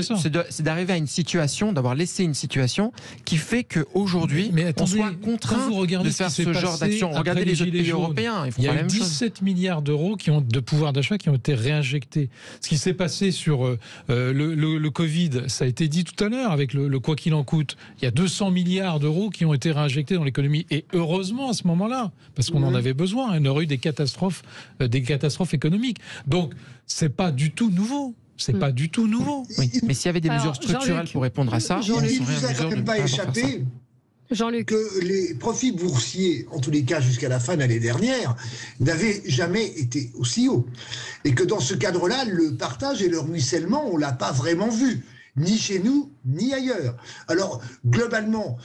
ça. C'est d'arriver à une situation, d'avoir laissé une situation qui fait qu'aujourd'hui, on soit contraint de faire ce genre d'action. Regardez les autres pays européens. Il y a eu 17 milliards d'euros de pouvoir d'achat qui ont été réinjectés. Ce qui s'est passé sur le Covid, ça a été dit tout à l'heure avec le quoi qu'il en coûte. Il y a 200 milliards d'euros qui ont été réinjectés dans l'économie. Et heureusement à ce moment-là, parce qu'on en avait besoin. Il y aurait eu des catastrophes économiques. Donc, c'est pas du tout nouveau. C'est pas du tout nouveau. Oui. Mais s'il y avait des mesures structurelles pour répondre à ça, il ne vous a quand même pas échappé que les profits boursiers, en tous les cas jusqu'à la fin de l'année dernière, n'avaient jamais été aussi hauts. Et que dans ce cadre-là, le partage et le ruissellement, on ne l'a pas vraiment vu. Ni chez nous, ni ailleurs. Alors, globalement,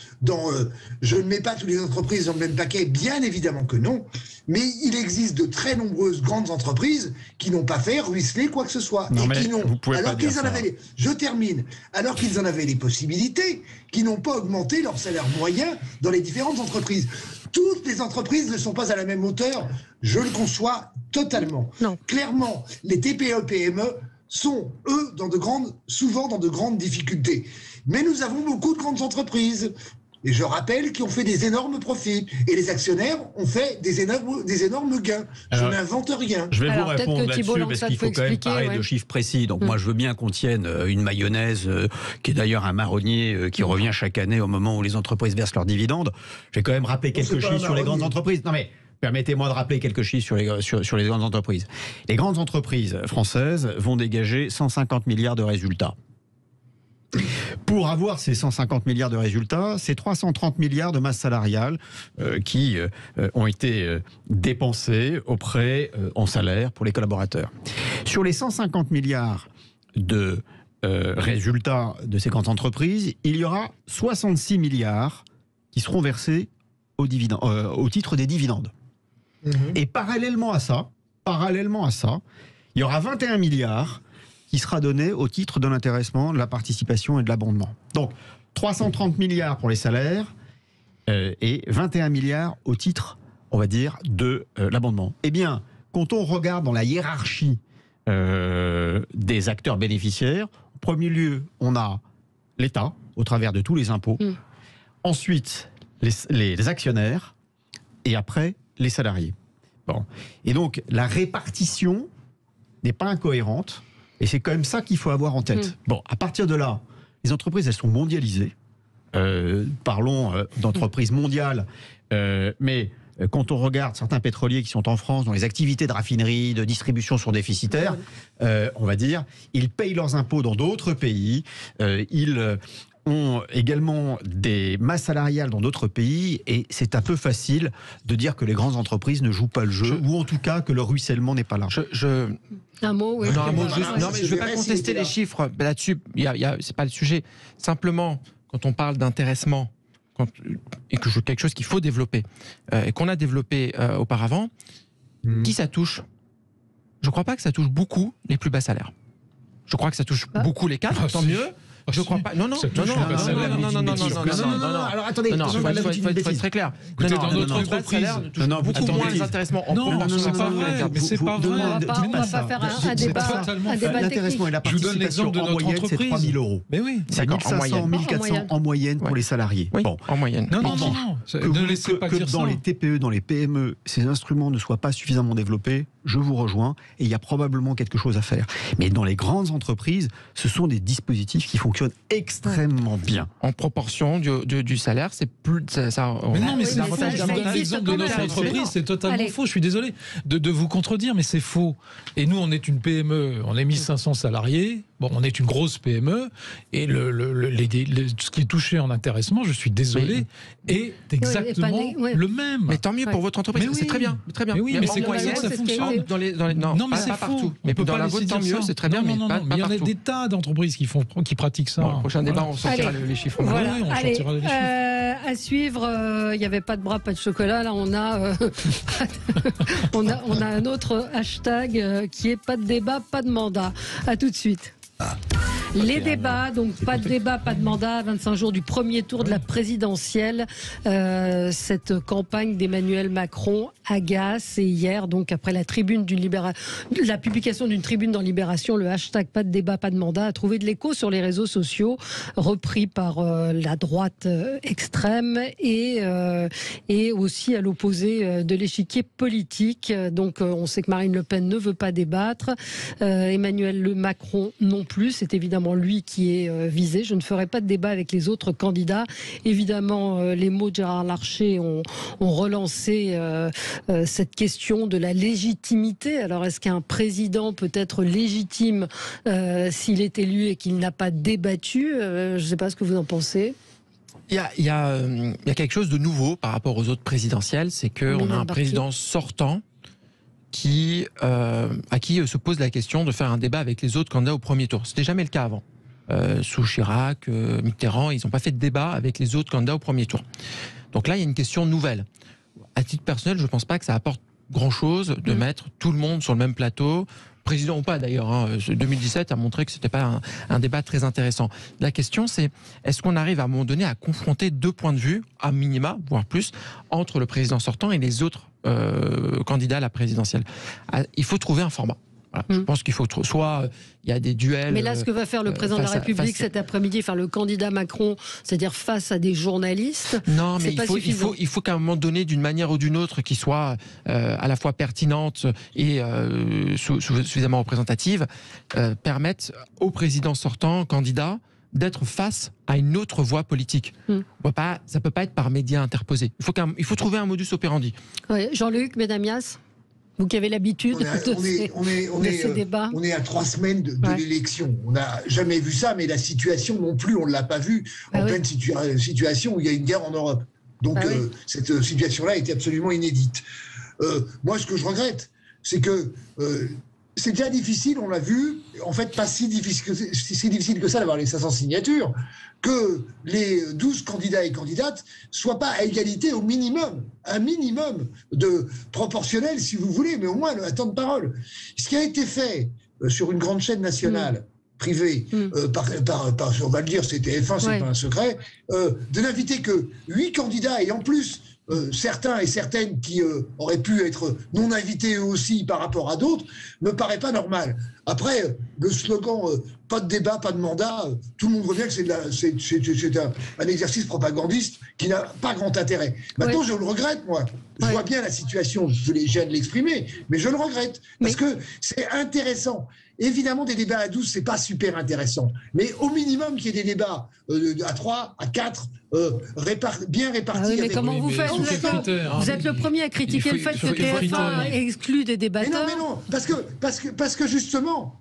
je ne mets pas toutes les entreprises dans le même paquet, bien évidemment que non, mais il existe de très nombreuses grandes entreprises qui n'ont pas fait ruisseler quoi que ce soit. Non, et qui n'ont, alors qu'ils en avaient je termine, alors qu'ils en avaient les possibilités, qui n'ont pas augmenté leur salaire moyen dans les différentes entreprises. Toutes les entreprises ne sont pas à la même hauteur, je le conçois totalement. Non. Clairement, les TPE-PME sont, eux, souvent dans de grandes difficultés. Mais nous avons beaucoup de grandes entreprises, et je rappelle, qui ont fait des énormes profits. Et les actionnaires ont fait des énormes gains. Je n'invente rien. Je vais vous répondre là-dessus, parce qu'il faut quand même parler de chiffres précis. Donc moi, je veux bien qu'on tienne une mayonnaise, qui est d'ailleurs un marronnier qui revient chaque année au moment où les entreprises versent leurs dividendes. Je vais quand même rappeler quelques chiffres sur les grandes entreprises. Non mais... Permettez-moi de rappeler quelques chiffres sur les grandes entreprises. Les grandes entreprises françaises vont dégager 150 milliards de résultats. Pour avoir ces 150 milliards de résultats, c'est 330 milliards de masse salariale qui ont été dépensés en salaire pour les collaborateurs. Sur les 150 milliards de résultats de ces grandes entreprises, il y aura 66 milliards qui seront versés au titre des dividendes. Et parallèlement à ça, il y aura 21 milliards qui sera donné au titre de l'intéressement, de la participation et de l'abondement. Donc 330 milliards pour les salaires et 21 milliards au titre, on va dire, de l'abondement. Eh bien, quand on regarde dans la hiérarchie des acteurs bénéficiaires, en premier lieu, on a l'État, au travers de tous les impôts. Ensuite, les actionnaires. Et après, les salariés. Bon. Et donc, la répartition n'est pas incohérente. Et c'est quand même ça qu'il faut avoir en tête. Bon, à partir de là, les entreprises, elles sont mondialisées. Parlons d'entreprises mondiales. Mais quand on regarde certains pétroliers qui sont en France, dont les activités de raffinerie, de distribution sont déficitaires, on va dire, ils payent leurs impôts dans d'autres pays. Ils ont également des masses salariales dans d'autres pays, et c'est un peu facile de dire que les grandes entreprises ne jouent pas le jeu, ou en tout cas que le ruissellement n'est pas là. Un mot, oui. Non, mais je ne vais pas contester les chiffres là-dessus, c'est pas le sujet. Simplement, quand on parle d'intéressement, et que quelque chose qu'il faut développer, et qu'on a développé auparavant, qui ça touche? Je ne crois pas que ça touche beaucoup les plus bas salaires. Je crois que ça touche beaucoup les cadres, tant mieux. Je crois pas. Non. Alors attendez, il faut être très clair. Dans notre entreprise, beaucoup moins les intéressements. Non, c'est pas vrai. Mais c'est pas vrai. On va pas faire un débat. L'intéressement et la participation en moyenne, c'est 3 000 euros. Mais oui. C'est 1 500, 1 400 en moyenne pour les salariés. Bon, en moyenne. Non. Ne laissez pas dire ça. Dans les TPE, dans les PME, ces instruments ne soient pas suffisamment développés. Je vous rejoins, et il y a probablement quelque chose à faire. Mais dans les grandes entreprises, ce sont des dispositifs qui fonctionnent extrêmement bien. En proportion du salaire, c'est plus... Mais non, mais c'est faux. Je vous donne l'exemple de notre entreprise, c'est totalement faux. Je suis désolé de vous contredire, mais c'est faux. Et nous, on est une PME, on est 1500 salariés. Bon, on est une grosse PME, et ce qui est touché en intéressement, je suis désolé, est exactement le même. Mais tant mieux pour votre entreprise, c'est très bien. Mais oui, mais c'est comme ça que ça fonctionne. Non, mais c'est faux. Mais dans la vôtre, tant mieux, c'est très bien, mais pas partout. Il y en a des tas d'entreprises qui pratiquent ça. Au prochain débat, on sortira les chiffres. Voilà. Allez, à suivre, il n'y avait pas de bras, pas de chocolat. Là, on a un autre hashtag qui est pas de débat, pas de mandat. À tout de suite. Les débats, donc pas de débat, pas de mandat, 25 jours du premier tour de la présidentielle. Cette campagne d'Emmanuel Macron agace. Et hier, donc après la publication d'une tribune dans Libération, le hashtag pas de débat, pas de mandat a trouvé de l'écho sur les réseaux sociaux, repris par la droite extrême et aussi à l'opposé de l'échiquier politique. Donc on sait que Marine Le Pen ne veut pas débattre. Emmanuel Macron non plus. C'est évidemment lui qui est visé. Je ne ferai pas de débat avec les autres candidats. Évidemment, les mots de Gérard Larcher ont relancé cette question de la légitimité. Alors, est-ce qu'un président peut être légitime s'il est élu et qu'il n'a pas débattu ? Je ne sais pas ce que vous en pensez. Il y a quelque chose de nouveau par rapport aux autres présidentielles, c'est qu'on a un président sortant à qui se pose la question de faire un débat avec les autres candidats au premier tour. C'était jamais le cas avant. Sous Chirac, Mitterrand, ils n'ont pas fait de débat avec les autres candidats au premier tour. Donc là, il y a une question nouvelle. À titre personnel, je ne pense pas que ça apporte grand-chose de mettre tout le monde sur le même plateau, président ou pas d'ailleurs. 2017 a montré que ce n'était pas un débat très intéressant. La question, c'est est-ce qu'on arrive à un moment donné à confronter deux points de vue, à minima, voire plus, entre le président sortant et les autres candidats à la présidentielle. Il faut trouver un format. Voilà. Je pense qu'il faut soit il y a des duels. Mais là, ce que va faire le président de la République cet après-midi, enfin le candidat Macron, c'est-à-dire face à des journalistes. Non, mais il faut qu'à un moment donné, d'une manière ou d'une autre, qui soit à la fois pertinente et suffisamment représentative, permette au président sortant, candidat, d'être face à une autre voie politique. Ça peut pas être par médias interposés. Il faut trouver un modus operandi. Oui. Jean-Luc Benamias, vous qui avez l'habitude de ces débats. On est à 3 semaines de l'élection. On n'a jamais vu ça, mais la situation non plus, on ne l'a pas vue en pleine situation où il y a une guerre en Europe. Donc cette situation-là était absolument inédite. Moi, ce que je regrette, c'est que c'est déjà difficile, on l'a vu, en fait pas si difficile que ça d'avoir les 500 signatures, que les 12 candidats et candidates soient pas à égalité au minimum, un minimum de proportionnel si vous voulez, mais au moins un temps de parole. Ce qui a été fait sur une grande chaîne nationale, privée, on va le dire, c'était TF1, c'est pas un secret, de n'inviter que 8 candidats et en plus certains et certaines qui auraient pu être non invités eux aussi par rapport à d'autres, me paraît pas normal. Après, le slogan pas de débat, pas de mandat, tout le monde voit bien que c'est un exercice propagandiste qui n'a pas grand intérêt. Maintenant, je le regrette, moi. Je vois bien la situation, je viens de l'exprimer, mais je le regrette. Parce que c'est intéressant. Évidemment, des débats à 12, c'est pas super intéressant. Mais au minimum, qu'il y ait des débats à 3, à 4, bien répartis. Mais comment vous faites ? Vous êtes le premier à critiquer le fait que TF1 exclut des débatteurs. Mais non, parce que justement,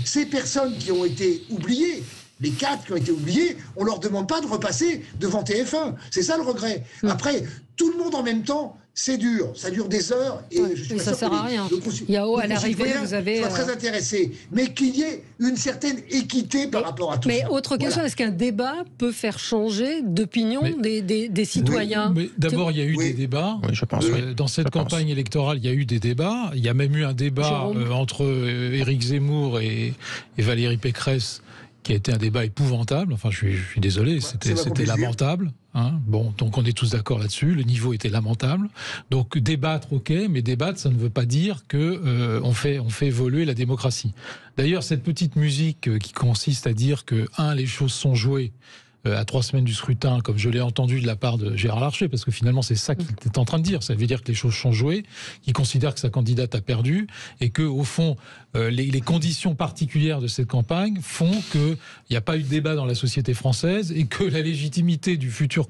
ces personnes qui ont été oubliées, les 4 qui ont été oubliés, on leur demande pas de repasser devant TF1. C'est ça le regret. Après, tout le monde en même temps, c'est dur. Ça dure des heures et je suis ça sert à rien. Il y a à l'arrivée, vous avez. Je suis très intéressé, mais qu'il y ait une certaine équité par rapport à tout ça. Mais autre question, est-ce qu'un débat peut faire changer d'opinion des citoyens ? Mais d'abord, il y a eu des débats. Oui, je pense. Dans cette campagne électorale, il y a eu des débats. Il y a même eu un débat entre Éric Zemmour et Valérie Pécresse, qui a été un débat épouvantable. Enfin, je suis désolé, c'était lamentable. Bon, donc on est tous d'accord là-dessus. Le niveau était lamentable. Donc débattre, ok, mais débattre, ça ne veut pas dire que on fait évoluer la démocratie. D'ailleurs, cette petite musique qui consiste à dire que les choses sont jouées à 3 semaines du scrutin, comme je l'ai entendu de la part de Gérard Larcher, parce que finalement c'est ça qu'il est en train de dire. Ça veut dire que les choses sont jouées, qu'il considère que sa candidate a perdu, et que au fond les conditions particulières de cette campagne font qu'il n'y a pas eu de débat dans la société française et que la légitimité du futur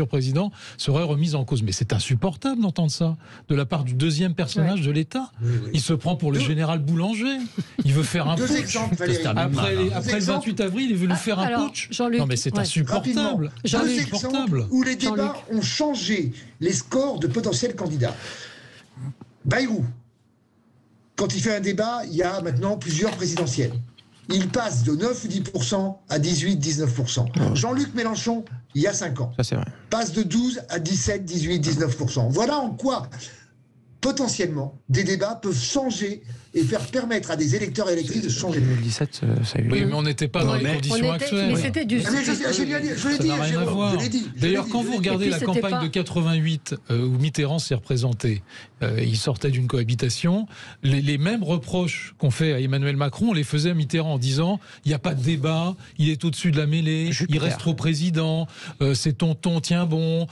président serait remise en cause. Mais c'est insupportable d'entendre ça de la part du deuxième personnage de l'État. Il se prend pour le général Boulanger. Il veut faire un putsch. Après le 28 avril, il veut nous faire un putsch. Non mais c'est insupportable. Deux exemples où les débats ont changé les scores de potentiels candidats. Bayrou, quand il fait un débat, il y a maintenant plusieurs présidentielles. Il passe de 9 ou 10% à 18-19%. Jean-Luc Mélenchon, il y a 5 ans, ça, c'est vrai, passe de 12 à 17, 18, 19%. Voilà en quoi, potentiellement, des débats peuvent changer et faire permettre à des électeurs et électrices de changer. 2017, ça a eu. Oui, mais on n'était pas dans les conditions actuelles. Mais c'était du. Ça n'a rien à voir. D'ailleurs, quand vous regardez la campagne de 88 où Mitterrand s'est représenté, il sortait d'une cohabitation. Les mêmes reproches qu'on fait à Emmanuel Macron, on les faisait à Mitterrand en disant il n'y a pas de débat, il est au-dessus de la mêlée, il reste trop président, c'est tonton, tiens bon,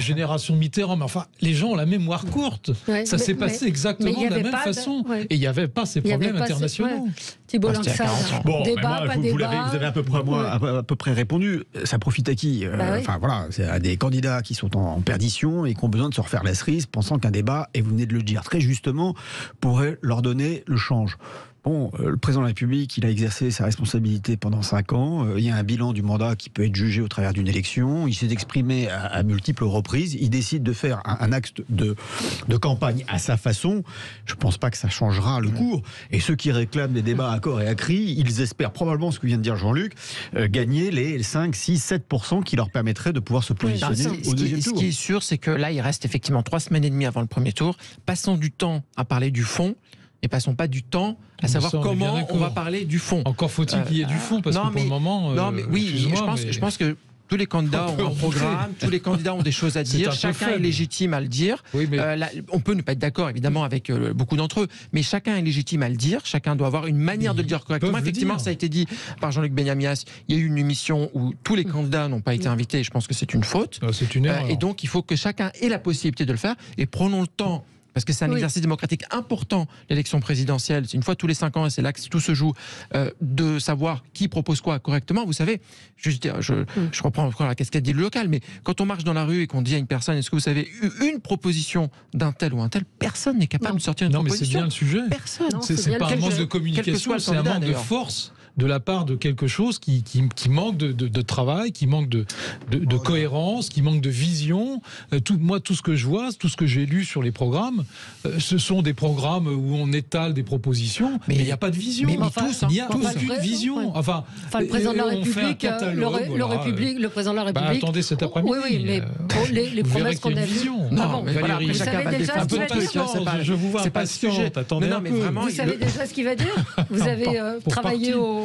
génération Mitterrand. Mais enfin, les gens ont la mémoire courte. Ouais, ça s'est passé exactement de la même façon. Et il n'y avait pas ces problèmes internationaux. Thibault Langsade, débat, pas débat. Vous avez à peu près répondu. Ça profite à qui? Enfin voilà, c'est à des candidats qui sont en perdition et qui ont besoin de se refaire la cerise, pensant qu'un débat, et vous venez de le dire très justement, pourrait leur donner le change. Bon, le président de la République, il a exercé sa responsabilité pendant 5 ans. Il y a un bilan du mandat qui peut être jugé au travers d'une élection. Il s'est exprimé à multiples reprises. Il décide de faire un axe de campagne à sa façon. Je ne pense pas que ça changera le cours. Et ceux qui réclament des débats à corps et à cri, ils espèrent probablement, ce que vient de dire Jean-Luc, gagner les 5, 6, 7% qui leur permettraient de pouvoir se positionner au deuxième tour. Ce qui est sûr, c'est que là, il reste effectivement 3 semaines et demie avant le premier tour. Passons du temps à parler du fond. Et passons pas du temps à savoir comment on va parler du fond. Encore faut-il qu'il y ait du fond, parce que pour le moment... je pense que tous les candidats ont un programme, tous les candidats ont des choses à dire, chacun est légitime à le dire. Oui, mais... on peut ne pas être d'accord, évidemment, avec beaucoup d'entre eux, mais chacun est légitime à le dire, chacun doit avoir une manière de le dire correctement. Effectivement, ça a été dit par Jean-Luc Benamias, il y a eu une émission où tous les candidats n'ont pas été invités, et je pense que c'est une faute. C'est une erreur. Et donc, il faut que chacun ait la possibilité de le faire, et prenons le temps. Parce que c'est un exercice démocratique important, l'élection présidentielle. C'est une fois tous les 5 ans, et c'est là que tout se joue, de savoir qui propose quoi correctement. Vous savez, je reprends encore la casquette d'élu local, mais quand on marche dans la rue et qu'on dit à une personne, est-ce que vous avez eu une proposition d'un tel ou un tel, personne n'est capable de sortir une proposition. Non, mais c'est bien le sujet. Personne. C'est pas un manque de communication, c'est un manque de force de la part de quelque chose qui manque de travail, qui manque de cohérence, qui manque de vision. Moi, tout ce que je vois, tout ce que j'ai lu sur les programmes, ce sont des programmes où on étale des propositions, mais il n'y a pas de vision. Il n'y a aucune vision. Enfin, le président de la République, le président de la République. Attendez cet après-midi. Oui, mais pour les promesses qu'on a vues. Non, mais Valérie, vous savez déjà ce qu'il va dire. Je vous vois impatiente. Attendez un peu. Vous savez déjà ce qu'il va dire. Vous avez travaillé au.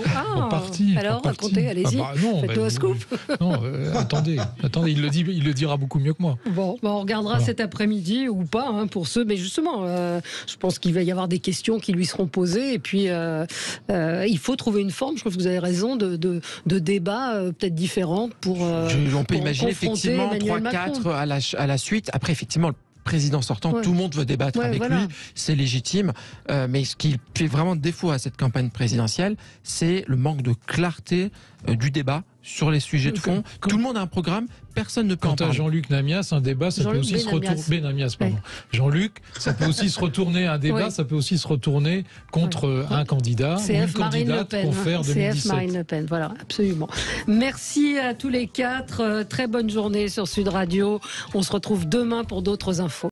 Alors, racontez, allez-y. Faites-nous un scoop. Non, attendez, il le dira beaucoup mieux que moi. Bon, on regardera cet après-midi ou pas, pour ceux. Mais justement, je pense qu'il va y avoir des questions qui lui seront posées. Et puis, il faut trouver une forme. Je trouve que vous avez raison de débat peut-être différente pour. On peut imaginer effectivement 3-4 à la suite. Après, effectivement, le président sortant, tout le monde veut débattre avec lui, c'est légitime, mais ce qui fait vraiment défaut à cette campagne présidentielle, c'est le manque de clarté du débat sur les sujets de fond. Tout le monde a un programme, personne ne peut en parler. Quant à Jean-Luc Benamias, un débat, ça peut aussi se retourner. Jean-Luc, ça peut aussi se retourner un débat, ça peut aussi se retourner contre un candidat ou une candidate pour faire 2017. CF Marine Le Pen, voilà, absolument. Merci à tous les 4. Très bonne journée sur Sud Radio. On se retrouve demain pour d'autres infos.